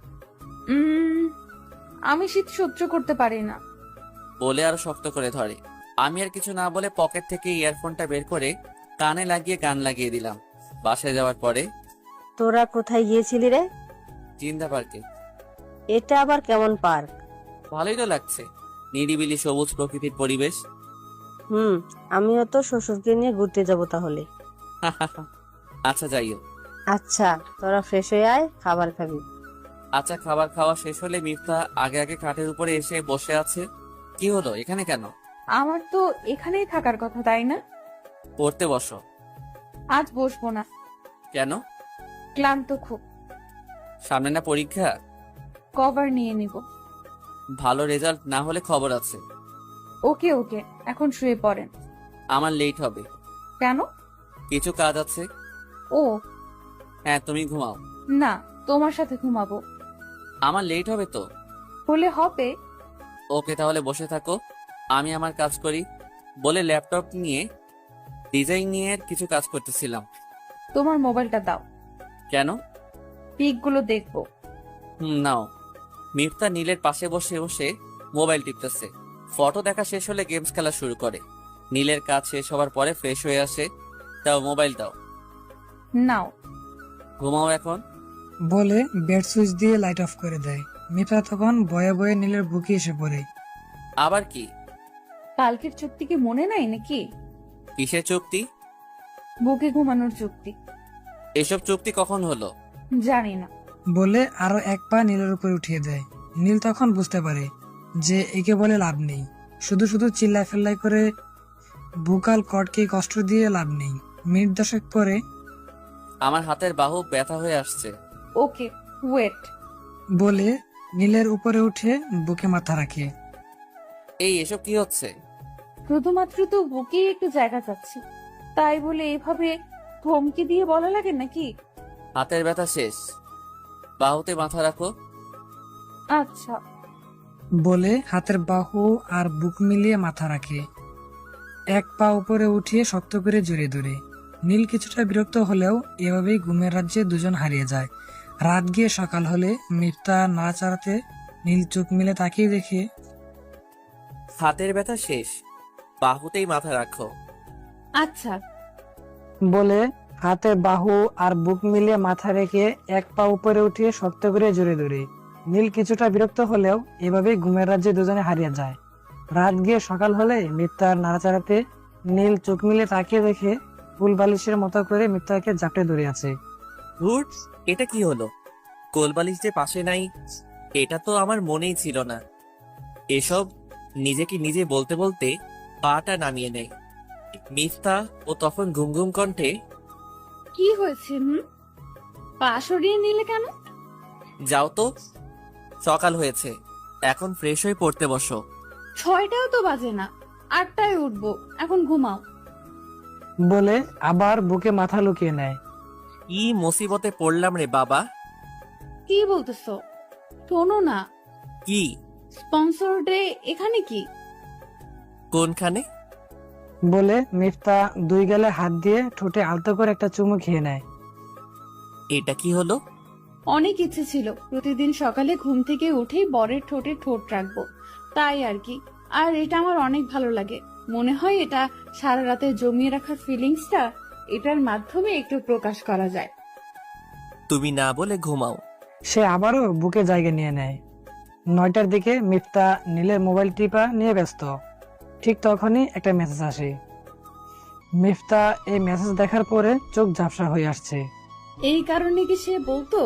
আমি শীত সহ্য করতে পারি না। বলে আরো শক্ত করে ধরে। আমি আর কিছু না বলে পকেট থেকে ইয়ারফোনটা বের করে কানে লাগিয়ে গান লাগিয়ে দিলাম। বাসায় যাওয়ার পরে, তোরা কোথায় গিয়েছিলি রে? জিন্দা পার্কে। এটা আবার কেমন পার্ক? ভালোই তো লাগছে, নিরিবিলি সবুজ প্রকৃতির পরিবেশ। আমিও তো শ্বশুরকে নিয়ে ঘুরতে যাব তাহলে। আচ্ছা যাইও। আচ্ছা, তোরা ফ্রেশ হয়ে আয়, খাবার খাবি। আচ্ছা, খাবার খাওয়া শেষ হলে মিফতা আগে আগে খাটের উপরে এসে বসে আছে। কি হলো, এখানে কেন? আমার তো এখানেই থাকার কথা, তাই না? পড়তে বসো। আজ বসবো না। কেন? ক্লান্ত খুব। সামনে না পরীক্ষা? কভার নিয়ে নিব। ভালো রেজাল্ট না হলে খবর আছে। ওকে ওকে, এখন শুয়ে পড়েন। আমার লেট হবে। কেন? কিছু কাজ আছে। ও হ্যাঁ, তুমি ঘুমাও। না, তোমার সাথে ঘুমাবো। আমার লেট হবে তো। হলে হবে। ওকে, তাহলে বসে থাকো, আমি আমার কাজ করি। বলে ল্যাপটপ নিয়ে ডিজাইন নিয়ে কিছু কাজ করতেছিলাম। তোমার মোবাইলটা দাও। কেন? পিকগুলো দেখবো। নাও। মিফতা নীলের পাশে বসে বসে মোবাইল টিপতেছে। ফটো দেখা শেষ হলে গেমস খেলা শুরু করে। নীলের কাজ শেষ হওয়ার পরে ফ্রেশ হয়ে আসে। দাও মোবাইল দাও। নাও। ঘুমাও এখন। বলে বেড সুইচ দিয়ে লাইট অফ করে দেয়। মিতা তখন বয়ে বয়ে নীলের বুকে এসে পড়ে। আবার কি? কালকের চুক্তি কি মনে নাই নাকি? কিসের চুক্তি? বুকে ঘুমানোর চুক্তি। এসব চুক্তি কখন হলো? জানি না। বলে আরো এক পা নীলের উপর উঠিয়ে দেয়। নীল তখন বুঝতে পারে যে একে বলে লাভ নেই, শুধু শুধু চিল্লাই ফেল্লাই করে বুকাল কটকে কষ্ট দিয়ে লাভ নেই। মিনিট 10 পরে আমার হাতের বাহু ব্যথা হয়ে আসছে। Okay wait. বলে নীলের উপরে উঠে বুকে মাথা রাখে। এই এসব কি হচ্ছে? শুধুমাত্র তো বুকেই একটু জায়গা চাচ্ছি, তাই বলে এভাবে ধমকি দিয়ে বলা লাগে নাকি? হাতের ব্যথা শেষ, বাহুতে মাথা রাখো। আচ্ছা। বলে হাতের বাহু আর বুক মিলিয়ে মাথা রাখে। এক পা উপরে উঠিয়ে শক্ত করে জড়িয়ে ধরে। নীল কিছুটা বিরক্ত হলেও এভাবেই ঘুমের রাজ্যে দুজন হারিয়ে যায়। রাত গিয়ে সকাল হলে মিফতা নাড়াচাড়াতে নীল চোখ মিলে তাকিয়ে দেখে হাতের ব্যথা শেষ, বাহুতেই মাথা রাখো। আচ্ছা। বলে হাতের বাহু আর বুক মিলিয়ে মাথা রেখে এক পা উপরে উঠিয়ে শক্ত করে জড়িয়ে ধরে। নীল কিছুটা বিরক্ত হলেও এভাবেই ঘুমের রাজ্যে দুজনে হারিয়ে যায়। রাত গিয়ে সকাল হলে মিফতার নাড়াচাড়াতে নীল চোখ মিলে তাকিয়ে দেখে ফুল বালিশের মতো করে মিফতাকে জাপটে ধরে আছে। ধুর, এটা কি হলো? কোলবালিশ যে পাশে নাই, এটা তো আমার মনেই ছিল না। এসব নিজেকে নিজে বলতে বলতে পাটা নামিয়ে নেয় মিফতা। ও তখন ঘুম ঘুম কণ্ঠে, কি হয়েছে? পা সরিয়ে নিলে কেন? যাও তো, সকাল হয়েছে। এখন ফ্রেশ হয়ে পড়তে বসো। 6টাও তো বাজে না, 8টায় উঠবো, এখন ঘুমাও। বলে আবার বুকে মাথা লুকিয়ে নেয়। ই মুসিবতে পড়লাম রে বাবা। কি বলতেছো? শোনো না, কি? স্পন্সর ডে এখানে কি? কোনখানে? বলে মিফতা 2 গালে হাত দিয়ে ঠোঁটে আলতো করে একটা চুমু খেয়ে নেয়। এটা কি হলো? অনেক ইচ্ছে ছিল প্রতিদিন সকালে ঘুম থেকে উঠেই বরের ঠোঁটে ঠোঁট রাখবো, তাই আর কি। আর এটা আমার অনেক ভালো লাগে। মনে হয় এটা সারা রাতে জমিয়ে রাখার ফিলিংসটা এটার মাধ্যমে একটু প্রকাশ করা যায়। তুমি না বলে ঘুমাও। সে আবারও বুকে জায়গা নিয়ে নেয়। 9টার দিকে মিফতা নীলের মোবাইল টিপা নিয়ে ব্যস্ত। ঠিক তখনই একটা মেসেজ আসে। মিফতা এই মেসেজ দেখার পরে চোখ ঝাপসা হয়ে আসছে। এই কারণে কি সে বলতো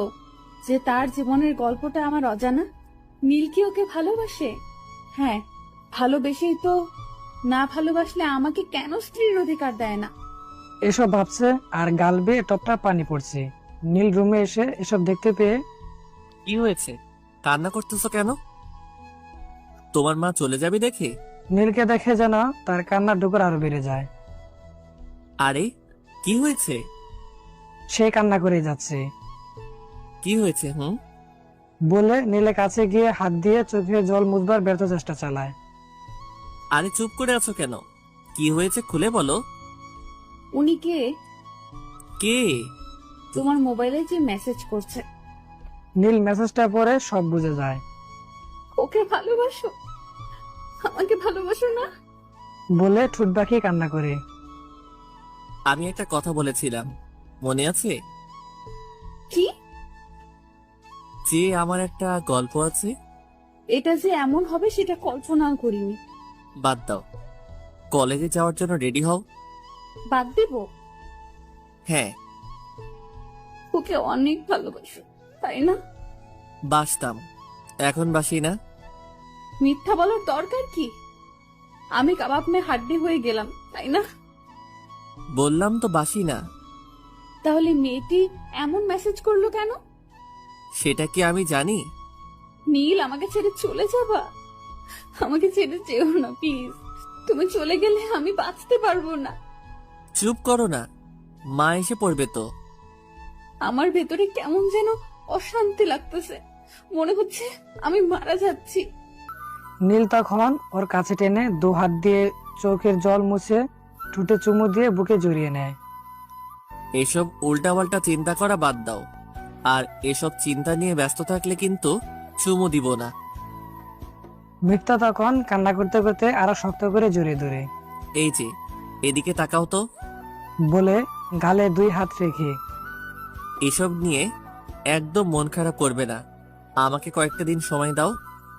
যে তার জীবনের গল্পটা আমার অজানা? নীল কি ওকে ভালোবাসে? হ্যাঁ, ভালোবেসেই তো। না ভালোবাসলে আমাকে কেন স্ত্রীর অধিকার দেয় না? এসব ভাবছে আর গাল বেয়ে টপটা পানি পড়ছে। নীল রুমে এসে এসব দেখতে পেয়ে কি হয়েছে? কান্না করতেছো কেন? তোমার মা চলে যাবে দেখে? নীলকে দেখে যেন তার কান্নার ডুকর আরো বেড়ে যায়। আরে কি হয়েছে? সে কান্না করে যাচ্ছে। কি হয়েছে? বলে নীলের কাছে গিয়ে হাত দিয়ে চোখে জল মুছবার ব্যর্থ চেষ্টা চালায়। আরে চুপ করে আছো কেন? কি হয়েছে খুলে বলো। উনি কে? কে? তোমার মোবাইলে যে মেসেজ করছে। নীল মেসেজটা পড়ে সব বুঝে যায়। ওকে ভালোবাসো? আমাকে ভালোবাসো না? বলে ঠোঁট বাঁকিয়ে কান্না করে। আমি একটা কথা বলেছিলাম, মনে আছে? কি? যে আমার একটা গল্প আছে। এটা যে এমন হবে সেটা কল্পনাও করিনি। বাদ দাও, কলেজে যাওয়ার জন্য রেডি হও। বাদ দেব? হ্যাঁ। ওকে অনেক ভালোবাসো, তাই না? বাসতাম, এখন বাসি না। মিথ্যা বলার দরকার কি? আমি কাবাব মে হাড্ডি হয়ে গেলাম, তাই না? বললাম তো বাসি না। তাহলে মেয়েটি এমন মেসেজ করলো কেন? সেটা কি আমি জানি? নীল, আমাকে ছেড়ে চলে যাবা? আমাকে ছেড়ে যেও না প্লিজ। তুমি চলে গেলে আমি বাঁচতে পারবো না। চুপ করো না, মা এসে পড়বে তো। আমার ভেতরে কেমন যেন অশান্তি লাগতেছে, মনে হচ্ছে আমি মারা যাচ্ছি। নীল তখন ওর কাছে টেনে 2 হাত দিয়ে চোখের জল মুছে ঠোঁটে চুমু দিয়ে বুকে জড়িয়ে নেয়। এসব উল্টাপাল্টা চিন্তা করা বাদ দাও, আর এসব চিন্তা নিয়ে ব্যস্ত থাকলে কিন্তু চুমু দিব না। মিথ্যা তখন কান্না করতে করতে আরো শক্ত করে জড়িয়ে ধরে। এই যে, এদিকে তাকাও তো। বলে গালে 2 হাত রেখে। এসব নিয়ে একদম মন খারাপ করবে না, আমাকে কয়েকটা দিন সময় দাও,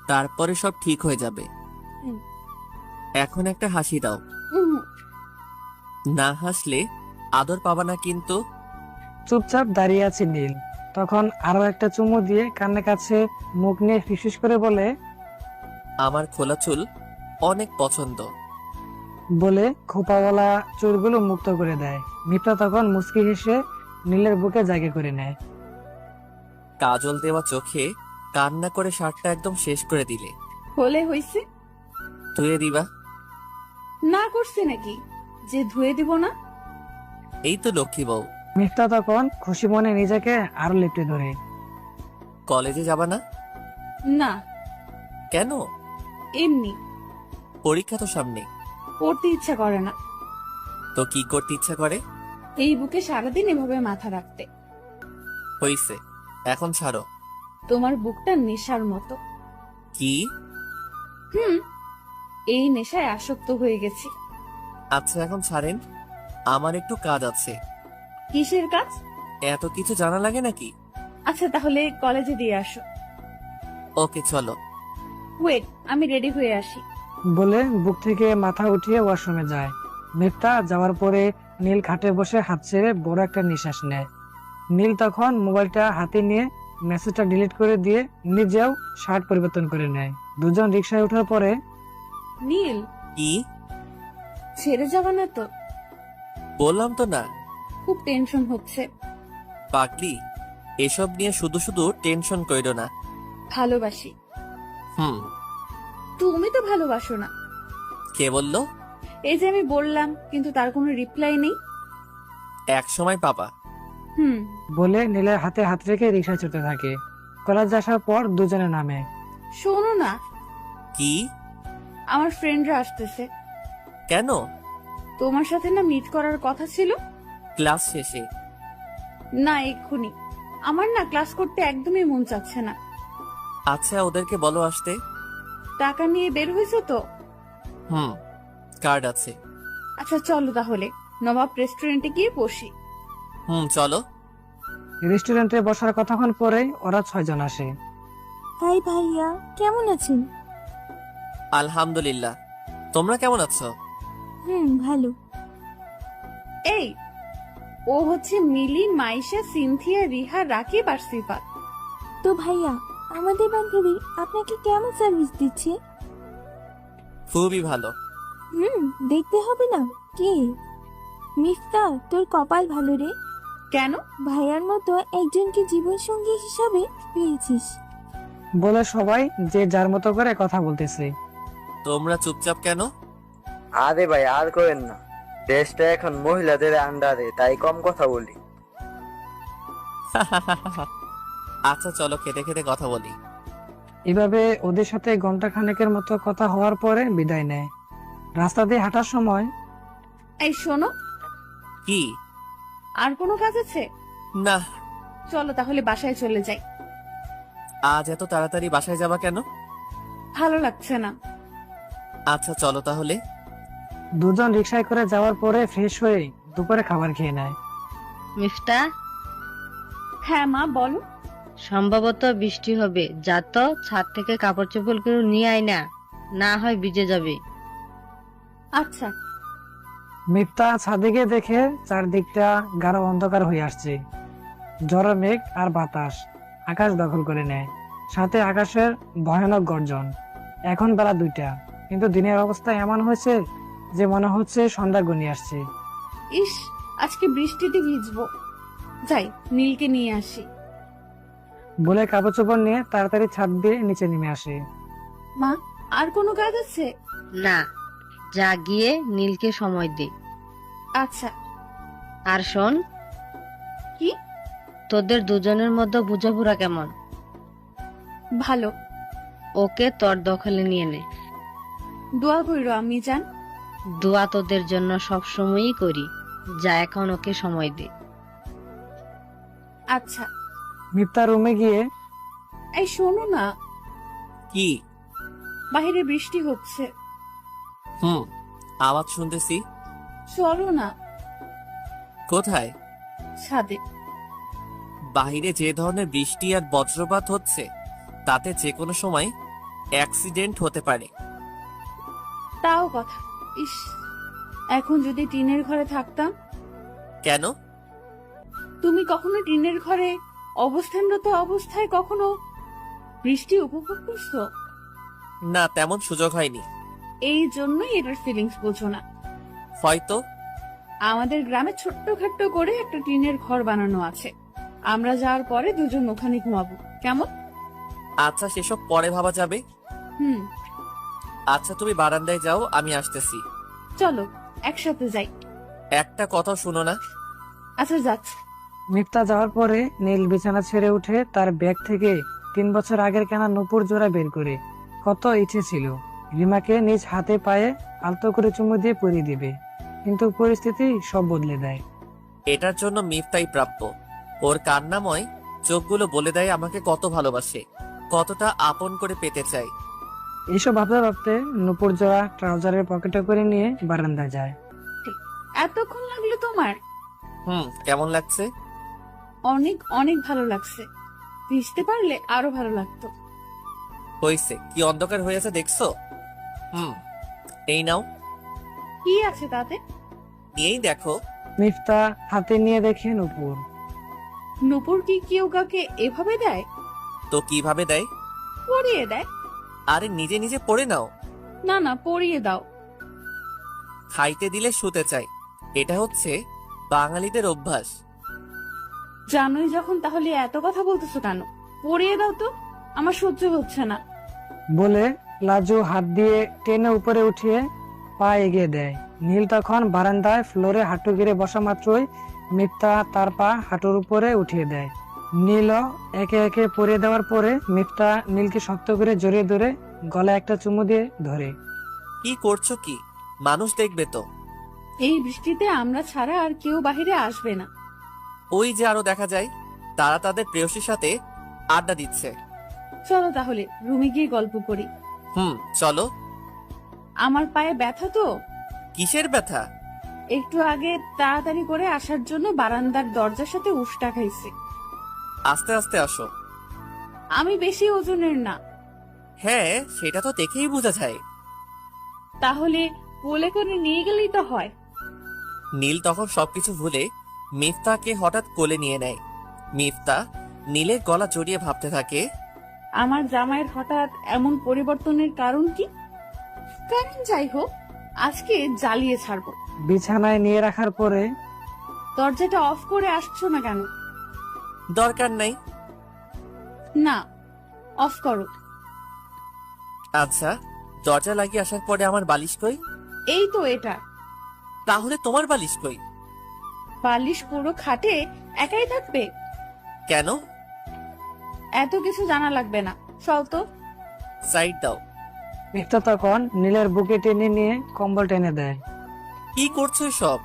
তারপরে সব ঠিক হয়ে যাবে। হুম। এখন একটা হাসি দাও। না হাসলে আদর পাবা না কিন্তু। চুপচাপ দাঁড়িয়ে আছে নীল। তখন আরো একটা চুমু দিয়ে কানের কাছে মুখ নিয়ে ফিসফিস করে বলে, আমার খোলা চুল অনেক পছন্দ। বলে খোপাওয়ালা চুলগুলো মুক্ত করে দেয়। মিথ্যা তখন মুচকি হেসে নীলের বুকে জায়গা করে নেয়। কাজল দেওয়া চোখে কান্না করে শার্টটা একদম শেষ করে দিলে। হলে হইছে? ধুয়ে দিবা? না করছে নাকি যে ধুয়ে দিব না? এই তো লক্ষ্মী বউ। মিথ্যা তখন খুশি মনে নিজেকে আরো লেপটে ধরে। কলেজে যাবা না? না। কেন? এমনি। পরীক্ষা তো সামনে। পড়তে ইচ্ছা করে না। তো কি করতে ইচ্ছা করে? এই বুকে সারাদিন এভাবে মাথা রাখতে। হইছে, এখন ছাড়ো। তোমার বুকটা নেশার মতো। কি? এই নেশায় আসক্ত হয়ে গেছি। আচ্ছা এখন ছাড়েন, আমার একটু কাজ আছে। কিসের কাজ? এত কিছু জানা লাগে নাকি? আচ্ছা তাহলে কলেজে দিয়ে আসো। ওকে চলো। ওয়েট, আমি রেডি হয়ে আসি। বলে বুক থেকে মাথা উঠিয়ে ওয়াশরুমে যায়। মিথ্যা যাওয়ার পরে নীল খাটে বসে হাত ছেড়ে বড় একটা নিঃশ্বাস নেয়। নীল তখন মোবাইলটা হাতে নিয়ে মেসেজটা ডিলিট করে দিয়ে নিজেও শার্ট পরিবর্তন করে নেয়। দুজন রিকশায় ওঠার পরে, নীল, কি? ছেড়ে যাবা না তো? বললাম তো না। খুব টেনশন হচ্ছে। পাগলি, এসব নিয়ে শুধু শুধু টেনশন কইরো না। ভালোবাসি। হুম। তুমি তো ভালোবাসো না। কে বললো? এই যে আমি বললাম, কিন্তু তার কোনো রিপ্লাই নেই। এক সময় পাবা। হুম। বলে নীলের হাতে হাত রেখে রিক্সা চড়তে থাকে। কলেজ আসার পর দুজনে নামে। শোনো না, কি? আমার ফ্রেন্ডরা আসতেছে। কেন? তোমার সাথে না মিট করার কথা ছিল। ক্লাস শেষে? না, এক্ষুনি। আমার না ক্লাস করতে একদমই মন চাচ্ছে না। আচ্ছা, ওদেরকে বলো আসতে। টাকা নিয়ে বের হয়েছো তো? হুম, কার্ড আছে। আচ্ছা চলো তাহলে নবাব রেস্টুরেন্টে গিয়ে বসি। হুম, চলো। রেস্টুরেন্টে বসার কতক্ষণ পরে ওরা 6 জন আসে। হাই ভাইয়া, কেমন আছেন? আলহামদুলিল্লাহ। তোমরা কেমন আছো? ভালো। এই, ও হচ্ছে মিলি, মাইশা, সিনথিয়া, রিহা, রাকিব আর সিফাত। তো ভাইয়া, আমাদের বান্ধবী আপনাকে কেমন সার্ভিস দিচ্ছে? খুবই ভালো। দেখতে হবে না? কে? মিফতা, তোর কপাল ভালো রে। কেন? ভাইয়ার মতো একজনকে জীবন সঙ্গী হিসাবে পেয়েছিস। বলে সবাই যে যার মতো করে কথা বলতেছে। তোমরা চুপচাপ কেন? আরে ভাই, আর করেন না। দেশটা এখন মহিলাদের আন্ডারে, তাই কম কথা বলি। আচ্ছা চলো, খেতে খেতে কথা বলি। এভাবে ওদের সাথে ঘন্টা খানেকের মতো কথা হওয়ার পরে বিদায় নেয়। রাস্তা দিয়ে হাঁটার সময় এই শোনো, কি? আর কোনো কাজ আছে? না। চলো তাহলে বাসায় চলে যাই। আজ এত তাড়াতাড়ি বাসায় যাবা কেন? ভালো লাগছে না। আচ্ছা চলো তাহলে। দুজন রিক্সায় করে যাওয়ার পরে ফ্রেশ হয়ে দুপুরে খাবার খেয়ে নেয়। মিফতা, হ্যাঁ মা, বলো। সম্ভবত বৃষ্টি হবে, যা তো ছাদ থেকে কাপড় চোপড় করে নিয়ে আয় না, না হয় ভিজে যাবে। আচ্ছা। মিফতা ছাদে গিয়ে দেখে চারদিকটা গাঢ় অন্ধকার হয়ে আসছে। ঝড় মেঘ আর বাতাস আকাশ দখল করে নেয়, সাথে আকাশের ভয়ানক গর্জন। এখন বেলা 2টা, কিন্তু দিনের অবস্থা এমন হয়েছে যে মনে হচ্ছে সন্ধ্যা ঘনিয়ে আসছে। ইস, আজকে বৃষ্টিতে ভিজবো। যাই, নীলকে নিয়ে আসি। বলে কাপড় চোপড় নিয়ে তাড়াতাড়ি ছাদ দিয়ে নিচে নেমে আসে। মা, আর কোনো কাজ আছে? না, যা গিয়ে নীলকে সময় দে। আচ্ছা। আর শোন, কি? তোদের দুজনের মধ্যে বুঝাপড়া কেমন? ভালো। ওকে তোর দখলে নিয়ে নে। দোয়া কইরো আমি জান। দোয়া তোদের জন্য সব সময়ই করি। যা, এখন ওকে সময় দে। আচ্ছা। মিফতা রুমে গিয়ে এই শোনো না, কি? বাইরে বৃষ্টি হচ্ছে। হুম, আওয়াজ শুনতেছি। চলো না। কোথায়? ছাদে। বাহিরে যে ধরনের বৃষ্টি আর বজ্রপাত হচ্ছে, তাতে যে কোনো সময় অ্যাক্সিডেন্ট হতে পারে। তাও কথা। ইস, এখন যদি টিনের ঘরে থাকতাম। কেন? তুমি কখনো টিনের ঘরে অবস্থানরত অবস্থায় কখনো বৃষ্টি উপভোগ করছো? না, তেমন সুযোগ হয়নি। এই জন্যই এটার ফিলিংস বোঝো না। হয়তো। আমাদের গ্রামে ছোট্টখাট্ট করে একটা টিনের ঘর বানানো আছে। আমরা যাওয়ার পরে দুজন ওখানে ঘুমাবো, কেমন? আচ্ছা, সেসব পরে ভাবা যাবে। হুম। আচ্ছা, তুমি বারান্দায় যাও, আমি আসতেছি। চলো একসাথে যাই। একটা কথা শুনো না। আচ্ছা, যাচ্ছি। মিফতা যাওয়ার পরে নীল বিছানা ছেড়ে উঠে তার ব্যাগ থেকে 3 বছর আগের কেনা নূপুর জোড়া বের করে। কত ইচ্ছে ছিল রিমাকে নিজ হাতে পায়ে আলতো করে চুমু দিয়ে পরিয়ে দিবে, কিন্তু পরিস্থিতি সব বদলে দেয়। এটার জন্য মিফতাই প্রাপ্য। ওর কান্নাময় চোখগুলো বলে দেয় আমাকে কত ভালোবাসে, কতটা আপন করে পেতে চাই। এইসব ভাবতে ভাবতে নূপুর জোড়া ট্রাউজারের পকেটে করে নিয়ে বারান্দায় যায়। এতক্ষণ লাগলো তোমার? হুম, কেমন লাগছে? অনেক অনেক ভালো লাগছে। ভিজতে পারলে আরো ভালো লাগতো। হয়েছে কি, অন্ধকার হয়ে আছে দেখছো? হুম, এই নাও। কি আছে তাতে? নিয়েই দেখো। মিফতা হাতে নিয়ে দেখে নূপুর। নূপুর কি কেউ কাকে এভাবে দেয়? তো কিভাবে দেয়? পরিয়ে দেয়। আরে নিজে নিজে পড়ে নাও। না না, পরিয়ে দাও। খাইতে দিলে শুতে চাই, এটা হচ্ছে বাঙালিদের অভ্যাস। জানোই যখন, তাহলে এত কথা বলতেছো কেন? পরিয়ে দাও তো, আমার সহ্য হচ্ছে না। বলে লাজু হাত দিয়ে টেনে উপরে উঠিয়ে পা এগিয়ে দেয়। নীল তখন বারান্দায় ফ্লোরে হাঁটু গেড়ে বসা মাত্রই মিফতা তার পা হাঁটুর উপরে উঠিয়ে দেয়। নীলও একে একে পরিয়ে দেওয়ার পরে মিফতা নীলকে শক্ত করে জড়িয়ে ধরে গলায় একটা চুমু দিয়ে ধরে। কি করছো কি? মানুষ দেখবে তো। এই বৃষ্টিতে আমরা ছাড়া আর কেউ বাহিরে আসবে না। ওই যে আরো দেখা যায়, তারা তাদের প্রেয়সীর সাথে আড্ডা দিচ্ছে। চলো তাহলে রুমে গিয়ে গল্প করি। চলো। আমার পায়ে ব্যথা তো। কিসের ব্যথা? একটু আগে তাড়াতাড়ি করে আসার জন্য বারান্দার দরজার সাথে উষ্টা খাইছে। আস্তে আস্তে আসো। আমি বেশি ওজনের না। হ্যাঁ, সেটা তো দেখেই বোঝা যায়। তাহলে কোলে করে নিয়ে গেলেই তো হয়। নীল তখন সবকিছু ভুলে মিফতাকে হঠাৎ কোলে নিয়ে নেয়। মিফতা নীলের গলা জড়িয়ে ভাবতে থাকে, আমার জামাইয়ের হঠাৎ এমন পরিবর্তনের কারণ কি? কারণ যাই হোক, আজকে জ্বালিয়ে ছাড়বো। বিছানায় নিয়ে রাখার পরে দরজাটা অফ করে আসছো না কেন? দরকার নাই। না, অফ করো। আচ্ছা, দরজা লাগিয়ে আসার পরে আমার বালিশ কই? এই তো এটা। তাহলে তোমার বালিশ কই? বালিশ পুরো খাটে একাই থাকবে? কেন? এত কিছু জানা লাগবে না, চল তো। সাইড দাও। মিফতা তখন নীলের বুকে টেনে নিয়ে কম্বল টেনে দেয়। কি করছো সব?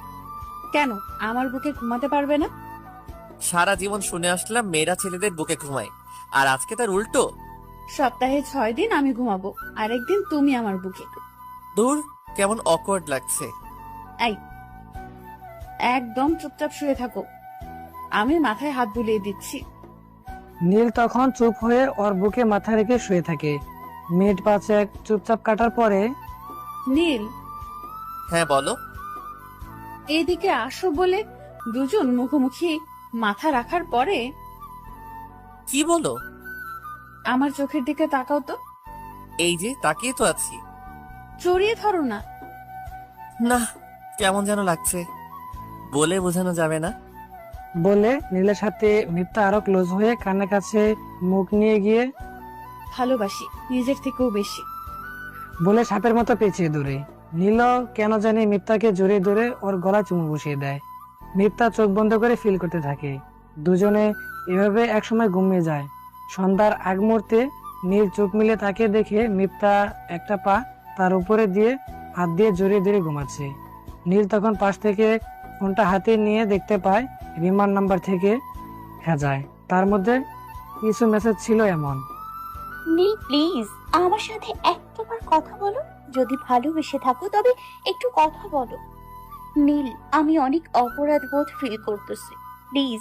কেন আমার বুকে ঘুমাতে পারবে না? সারা জীবন শুনে আসলাম মেয়েরা ছেলেদের বুকে ঘুমায়, আর আজকে তার উল্টো। সপ্তাহে 6 দিন আমি ঘুমাবো, আরেকদিন তুমি আমার বুকে। দূর, কেমন অকওয়ার্ড লাগছে। এই, একদম চুপচাপ শুয়ে থাকো, আমি মাথায় হাত বুলিয়ে দিচ্ছি। নীল তখন চুপ হয়ে ওর বুকে মাথা রেখে শুয়ে থাকে। মিনিট 5 চুপচাপ কাটার পরে নীল, হ্যাঁ বলো। এইদিকে আসো বলে দুজন মুখোমুখি মাথা রাখার পরে কি বলো? আমার চোখের দিকে তাকাও তো। এই যে তাকিয়ে তো আছি। জড়িয়ে ধরো না। না, কেমন যেন লাগছে, বলে বোঝানো যাবে না। বলে নীলের সাথে মিফতা আরো ক্লোজ হয়ে কানের কাছে মুখ নিয়ে গিয়ে ভালোবাসি নিজের থেকেও বেশি বলে সাপের মতো পেঁচিয়ে ধরে। নীল কেন জানি মিফতাকে জড়িয়ে ধরে ওর গলা চুমু বসিয়ে দেয়। মিফতা চোখ বন্ধ করে ফিল করতে থাকে। দুজনে এভাবে একসময় ঘুমিয়ে যায়। সন্ধ্যার আগ মুহূর্তে নীল চোখ মিলে তাকে দেখে মিফতা একটা পা তার উপরে দিয়ে হাত দিয়ে জড়িয়ে ধরে ঘুমাচ্ছে। নীল তখন পাশ থেকে ফোনটা হাতে নিয়ে দেখতে পায় রিমার নাম্বার থেকে যায়। তার মধ্যে কিছু মেসেজ ছিল এমন। নীল প্লিজ আমার সাথে একটাবার কথা বলো, যদি ভালোবেসে থাকো তবে একটু কথা বলো। নীল, আমি অনেক অপরাধ বোধ ফিল করতেছি, প্লিজ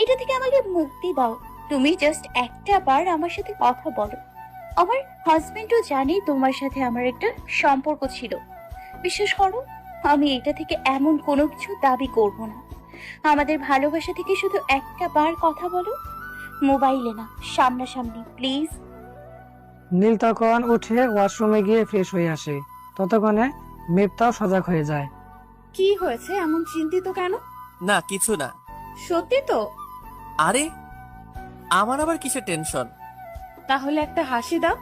এটা থেকে আমাকে মুক্তি দাও। তুমি জাস্ট একটা বার আমার সাথে কথা বলো। আমার হাজবেন্ডও জানে তোমার সাথে আমার একটা সম্পর্ক ছিল। বিশ্বাস করো, আমি এটা থেকে এমন কোনো কিছু দাবি করব না। আমাদের ভালোবাসা থেকে শুধু একটা বার কথা বলো, মোবাইলে না, সামনাসামনি প্লিজ। নীল তখন উঠে ওয়াশরুমে গিয়ে ফ্রেশ হয়ে আসে। ততক্ষণে মিফতাও সজাগ হয়ে যায়। কি হয়েছে, এমন চিন্তিত কেন? না, কিছু না। সত্যি তো? আরে, আমার আবার কিসের টেনশন? তাহলে একটা হাসি দাও।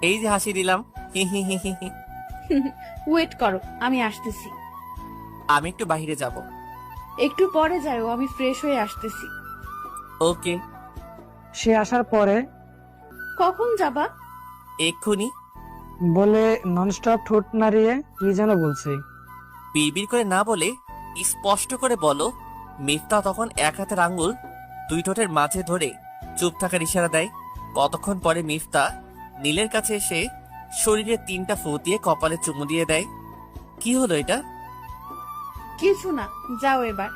এই যে হাসি দিলাম। হি হি হি হি হি। ওয়েট করো, আমি আসতেছি। আমি একটু বাইরে যাব। একটু পরে যাও, আমি ফ্রেশ হয়ে আসতেছি। ওকে। সে আসার পরে কখন যাবা? এক্ষুনি। বলে ননস্টপ ঠোঁট নাড়িয়ে কি যেন বলছে। বিড়বিড় করে না বলে স্পষ্ট করে বলো। মিফতা তখন এক হাতের আঙ্গুল দুই ঠোঁটের মাঝে ধরে চুপ থাকার ইশারা দেয়। কতক্ষণ পরে মিফতা নীলের কাছে এসে শরীরে 3টা ফু দিয়ে কপালে চুমু দিয়ে দেয়। কি হলো এটা? কিছু না, যাও এবার।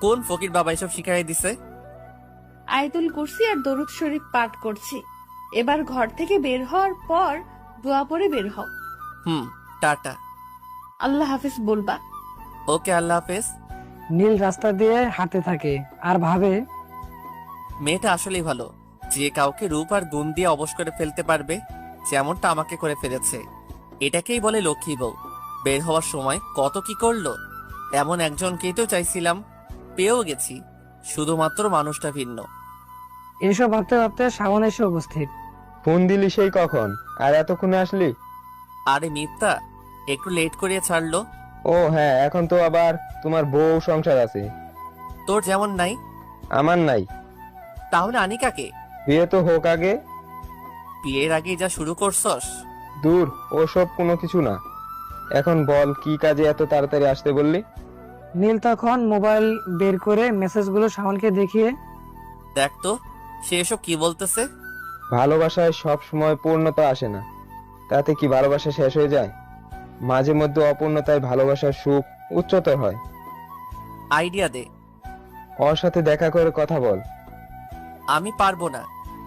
কোন ফকির বাবা এসব শিখাই দিছে? আয়াতুল কুরসি আর দরুদ শরীফ পাঠ করছি। এবার ঘর থেকে বের হওয়ার পর দোয়া পড়ে বের হও। টাটা। আল্লাহ হাফেজ বলবা। ওকে, আল্লাহ হাফেজ। নীল রাস্তা দিয়ে হাঁটতে থাকে আর ভাবে, মেয়েটা আসলেই ভালো, যে কাউকে রূপ আর গুণ দিয়ে অবশ করে ফেলতে পারবে, যেমনটা আমাকে করে ফেলেছে। এটাকেই বলে লক্ষ্মী বউ। বের হওয়ার সময় কত কি করলো। এমন একজনকেই তো চাইছিলাম, পেয়েও গেছি, শুধুমাত্র মানুষটা ভিন্ন। এসব ভাবতে ভাবতে শাওন এসে উপস্থিত। ফোন দিলি সেই কখন, আর এতক্ষণে আসলি? আরে মিথ্যা, একটু লেট করিয়ে ছাড়লো। ও হ্যাঁ, এখন তো আবার তোমার বউ সংসার আছে। তোর যেমন নাই। আমার নাই। তাহলে আনিকাকে? বিয়ে তো হোক আগে। বিয়ের আগে যা শুরু করছস। দূর, ওসব কোনো কিছু না। এখন বল, কি কাজে এত তাড়াতাড়ি আসতে বললি? নীল তখন মোবাইল বের করে মেসেজগুলো শাওনকে দেখিয়ে, দেখ তো সে এসব কি বলতেছে। ভালোবাসায় সব সময় পূর্ণতা আসে না, তাতে কি ভালোবাসা শেষ হয়ে যায়? মাঝে মধ্যে অপূর্ণতায় ভালোবাসার সুখ উচ্চতর হয়। আইডিয়া দে। ওর সাথে দেখা করে কথা বল। আমি পারবো না।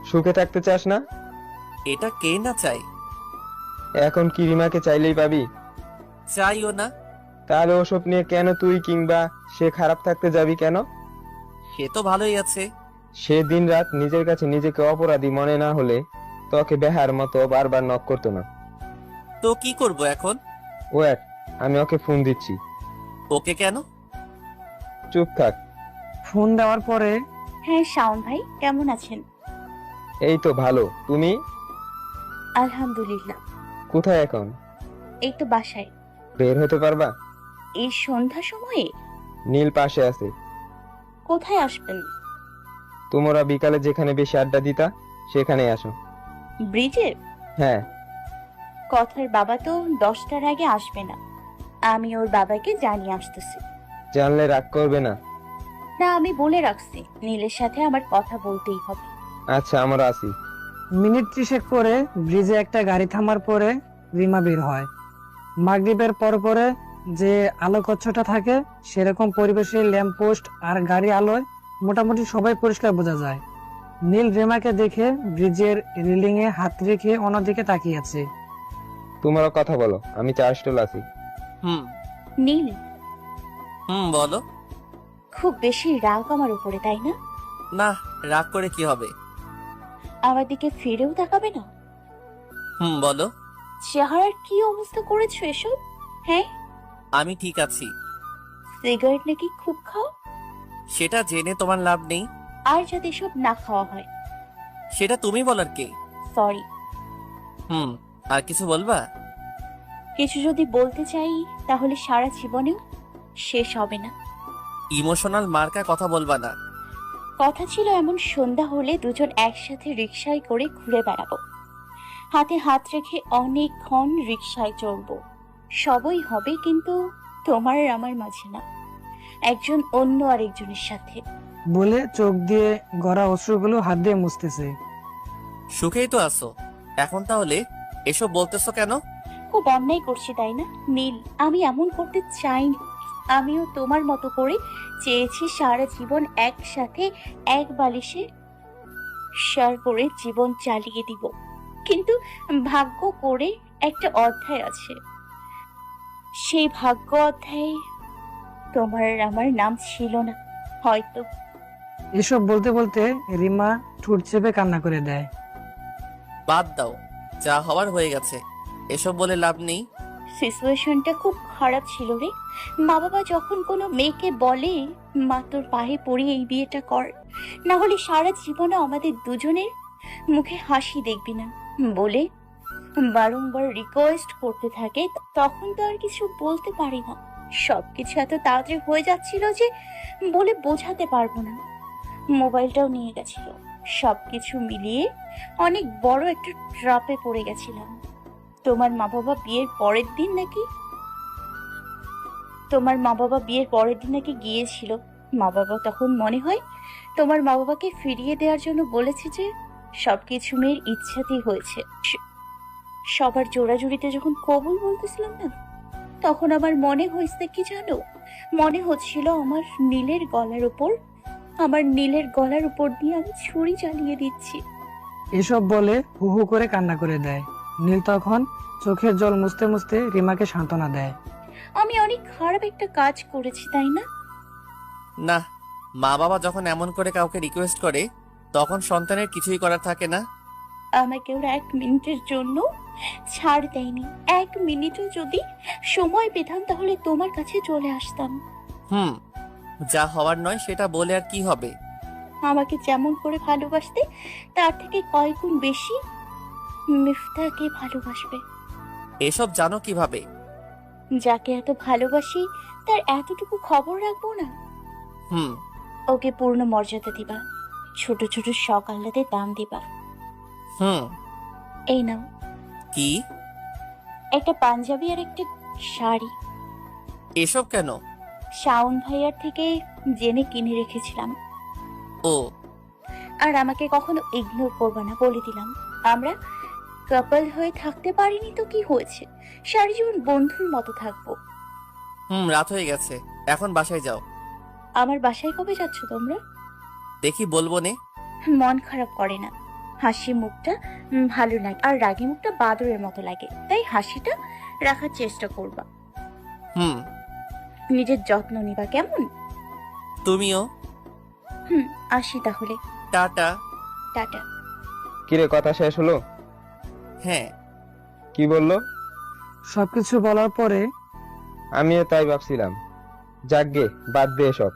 সুখে থাকতে চাস না? এটা কে না চাই? এখন কি রিমাকে চাইলেই পাবি? চাইও না। তাহলে ওসব নিয়ে কেন তুই কিংবা সে খারাপ থাকতে যাবি কেন? সে তো ভালোই আছে। সে দিন রাত নিজের কাছে নিজেকে অপরাধী মনে না হলে তোকে বেহার মতো বারবার নক করতো না। তো কি করব এখন? ওয়েট, আমি ওকে ফোন দিচ্ছি। ওকে কেন? চুপ থাক। ফোন দেওয়ার পরে, হ্যাঁ শাওন ভাই, কেমন আছেন? এই তো ভালো, তুমি? আলহামদুলিল্লাহ। কোথায় এখন? এই তো বাসায়। বের হতে পারবা? এই সন্ধ্যা সময়ে? নীল পাশে আছে। কোথায় আসবেন? তোমরা বিকালে যেখানে বেশি আড্ডা দিতা সেখানে আসো। ব্রিজে? হ্যাঁ। কথার বাবা তো 10টার আগে আসবে না। আমি ওর বাবাকে জানিয়ে আসতেছি। জানলে রাগ করবে না? না, আমি বলে রাখছি নীলের সাথে আমার কথা বলতেই হবে। আচ্ছা, আমরা আসি। মিনিট 30 পরে ব্রিজে একটা গাড়ি থামার পরে রিমা বের হয়। মাগরিবের পরে যে আলোকচ্ছটা থাকে সেরকম পরিবেশে ল্যাম্পপোস্ট আর গাড়ি আলোয় মোটামুটি সবাই পরিষ্কার বোঝা যায়। নীল রিমাকে দেখে ব্রিজের রেলিং এ হাত রেখে অন্যদিকে তাকিয়ে আছে। তোমরা কথা বলো, আমি চা স্টল আছি। নীল, বলো। খুব বেশি রাগ আমার উপরে, তাই না? না, রাগ করে কি হবে? আমার দিকে ফিরেও তাকাবে না? বলো। চেহারার কি অবস্থা করেছো এসব? হ্যাঁ, আমি ঠিক আছি। সিগারেট নাকি খুব খাও? সেটা জেনে তোমার লাভ নেই। আর যাতে এসব না খাওয়া হয়। সেটা তুমি বলার কে? সরি। আর কিছু বলবা? কিছু যদি বলতে চাই তাহলে সারা জীবনেও শেষ হবে না। ইমোশনাল মার্কা কথা বলবা না। কথা ছিল এমন সন্ধ্যা হলে দুজন একসাথে রিকশায় করে ঘুরে বেড়াবো, হাতে হাত রেখে অনেকক্ষণ রিকশায় চড়বো। সবই হবে, কিন্তু তোমার আর আমার মাঝে না, একজন অন্য আরেকজনের সাথে। বলে চোখ দিয়ে গড়া অশ্রুগুলো হাত দিয়ে মুছতেছে। সুখেই তো আছো এখন, তাহলে এসব বলতেছো কেন? খুব অন্যায় করছি তাই না নীল? আমি এমন করতে চাইনি। আমিও তোমার মতো করে চেয়েছি সারা জীবন একসাথে এক বালিশে সার করে জীবন চালিয়ে দিব, কিন্তু ভাগ্য করে একটা অধ্যায় আছে। সেই ভাগ্য অধ্যায়ে তোমার আর আমার নাম ছিল না হয়তো। এসব বলতে বলতে রিমা ঠোঁট চেপে কান্না করে দেয়। বাদ দাও, যা হওয়ার হয়ে গেছে, এসব বলে লাভ নেই। সিচুয়েশনটা খুব খারাপ ছিল রে। মা বাবা যখন কোনো মেয়েকে বলে মা তোর পায়ে পড়ি এই বিয়েটা কর, না হলে সারা জীবনে আমাদের দুজনের মুখে হাসি দেখবি না বলে বারংবার রিকোয়েস্ট করতে থাকে, তখন তো আর কিছু বলতে পারি না। সবকিছু এত তাড়াতাড়ি হয়ে যাচ্ছিল যে বলে বোঝাতে পারবো না। মোবাইলটাও নিয়ে গেছিল। সবকিছু মিলিয়ে অনেক বড় একটা ট্রাপে পড়ে গেছিলাম। তোমার মা বাবা বিয়ের পরের দিন নাকি গিয়েছিল। মা বাবা তখন মনে হয় তোমার মা বাবাকে ফিরিয়ে দেওয়ার জন্য বলেছে, যে সবকিছু মেয়ের ইচ্ছাতেই হয়েছে। সবার জোড়াজুড়িতে যখন কবুল বলতেছিলাম না, তখন আমার মনে হয়েছে কি জানো? মনে হচ্ছিল আমার নীলের গলার উপর দিয়ে আমি ছুরি চালিয়ে দিচ্ছি। এসব বলে হু হু করে কান্না করে দেয়। নীল তখন চোখের জল মুছতে মুছতে রিমাকে সান্ত্বনা দেয়। আমি অনেক খারাপ একটা কাজ করেছি তাই না? না, মা বাবা যখন এমন করে কাউকে রিকোয়েস্ট করে তখন সন্তানের কিছুই করার থাকে না। আমাকে ওরা 1 মিনিটের জন্য ছাড় দেয়নি। 1 মিনিটও যদি সময় পেতাম তাহলে তোমার কাছে চলে আসতাম। যা হওয়ার নয় সেটা বলে আর কি হবে? আমাকে যেমন করে ভালোবাসতে তার থেকে কয়েক গুণ বেশি মিফতাকে ভালোবাসবে। এসব জানো কিভাবে? যাকে এত ভালোবাসি তার এতটুকু খবর রাখবো না? হুম। ওকে পূর্ণ মর্যাদা দিবা, ছোট ছোট শখ আহ্লাদের দাম দিবা। হুম। এই নাও, কি? একটা পাঞ্জাবি আর একটা শাড়ি। এসব কেন? শাওন ভাইয়ার থেকে জেনে কিনে রেখেছিলাম। ও। আর আমাকে কখনো ইগনোর করবে না বলে দিলাম। আমরা কাপল হয়ে থাকতে পারিনি তো কি হয়েছে, সারা জীবন বন্ধুর মতো থাকবো। রাত হয়ে গেছে, এখন বাসায় যাও। আমার বাসায় কবে যাচ্ছ তোমরা? দেখি বলবো নে। মন খারাপ করে না, হাসি মুখটা ভালো লাগে, আর রাগী মুখটা বাদরের মতো লাগে, তাই হাসিটা রাখার চেষ্টা করবা। হুম। নিজের যত্ন নিবা কেমন? তুমিও। আসি তাহলে। টাটা। টাটা। কিরে, কথা শেষ হলো? হ্যাঁ। কি বললো? সবকিছু বলার পরে আমিও তাই ভাবছিলাম। যাকগে, বাদ দে এসব।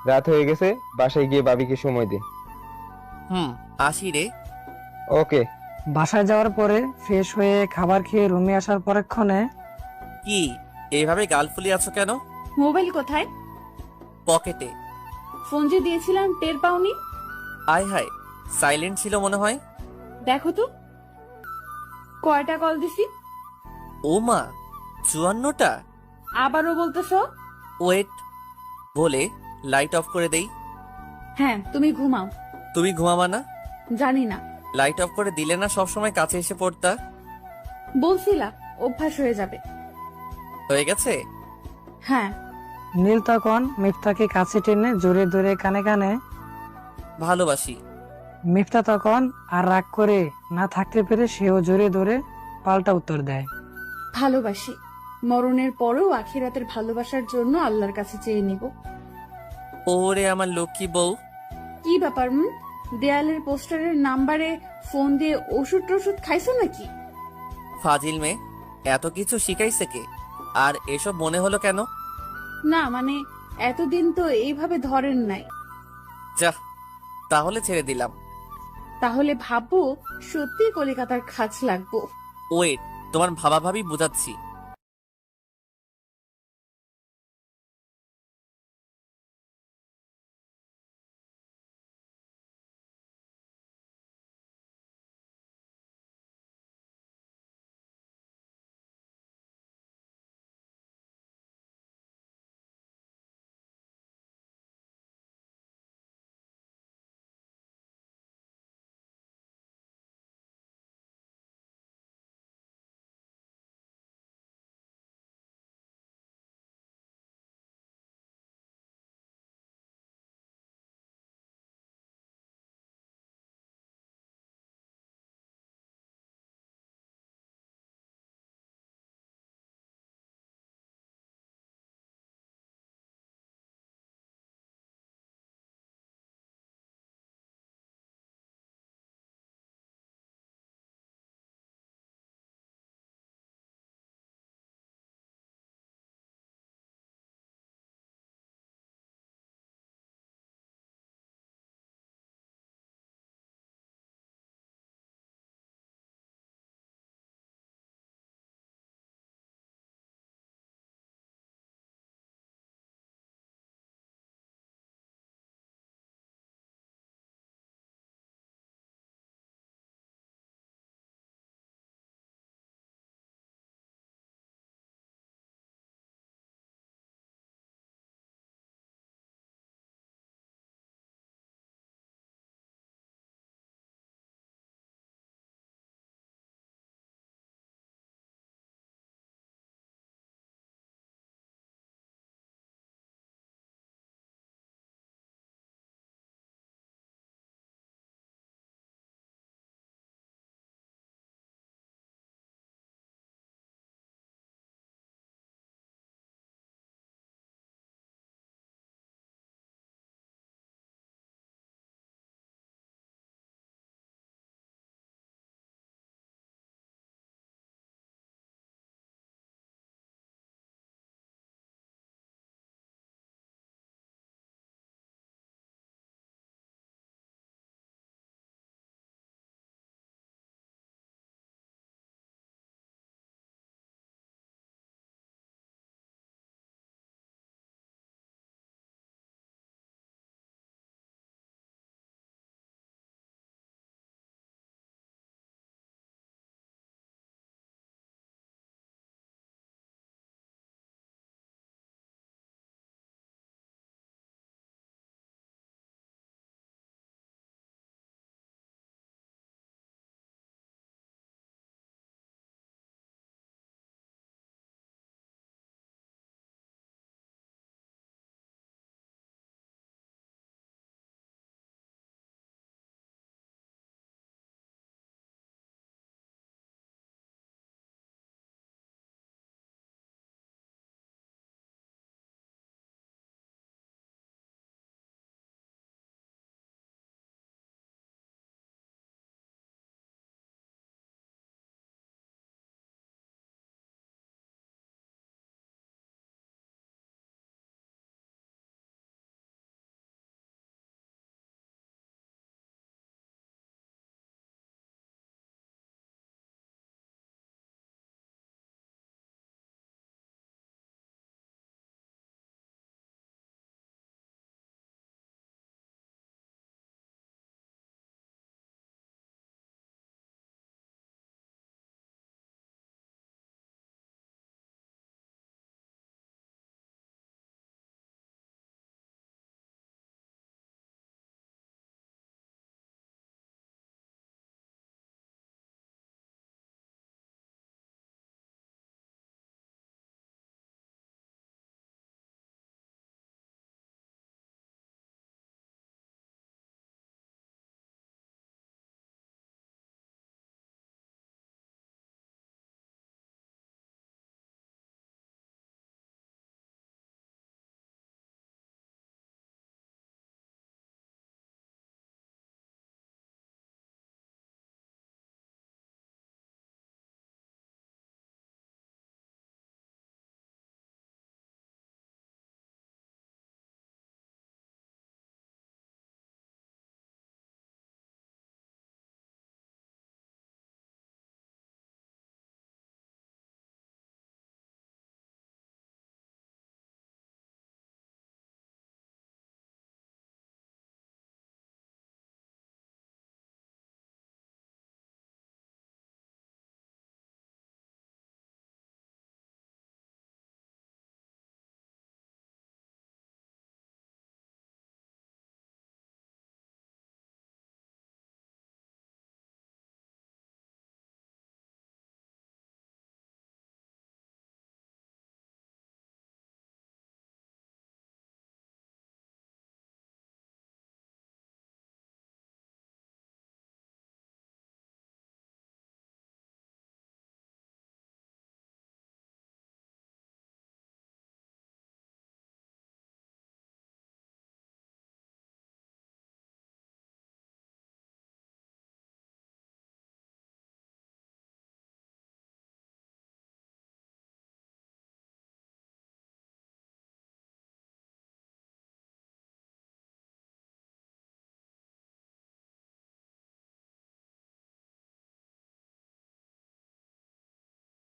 রাত হয়ে গেছে, বাসায় গিয়ে ভাবিকে সময় দে। আসি রে। ওকে। বাসায় যাওয়ার পরে ফ্রেশ হয়ে খাবার খেয়ে রুমে আসার পরেক্ষণে কি এইভাবে গাল ফুলি আছো কেন? মোবাইল কোথায়? পকেটে। ফোন যে দিয়েছিলাম টের পাওনি? আয় হায়, সাইলেন্ট ছিল মনে হয়। দেখো তো কয়টা কল দিছি। ও মা, 54টা। আবারও বলতেছো? ওয়েট বলে লাইট অফ করে দেই। হ্যাঁ, তুমি ঘুমাও। তুমি ঘুমাবা না? জানি না, লাইট অফ করে দিলে না সবসময় কাছে এসে পড়তা। বলছিলা অভ্যাস হয়ে যাবে। হয়ে গেছে। হ্যাঁ। নীল তখন মিফতাকে কাছে টেনে জোরে জোরে কানে কানে ভালোবাসি। মিফতা তখন আর রাগ করে না থাকতে পেরে সেও জোরে জোরে পাল্টা উত্তর দেয়, ভালোবাসি। মরণের পরেও আখিরাতের ভালোবাসার জন্য আল্লাহর কাছে চেয়ে নিব। ওরে আমার লক্ষ্মী বউ। কি ব্যাপার? দেয়ালের পোস্টারের নাম্বারে ফোন দিয়ে ওষুধ টষুধ খাইছো নাকি? ফাজিল মেয়ে, এত কিছু শিখাইছে কে? আর এসব মনে হলো কেন? না মানে এতদিন তো এইভাবে ধরেন নাই। যা, তাহলে ছেড়ে দিলাম। তাহলে ভাববো সত্যি কলিকাতার খাজ লাগবো। ওয়েট, তোমার ভাবা ভাবি বুঝাচ্ছি।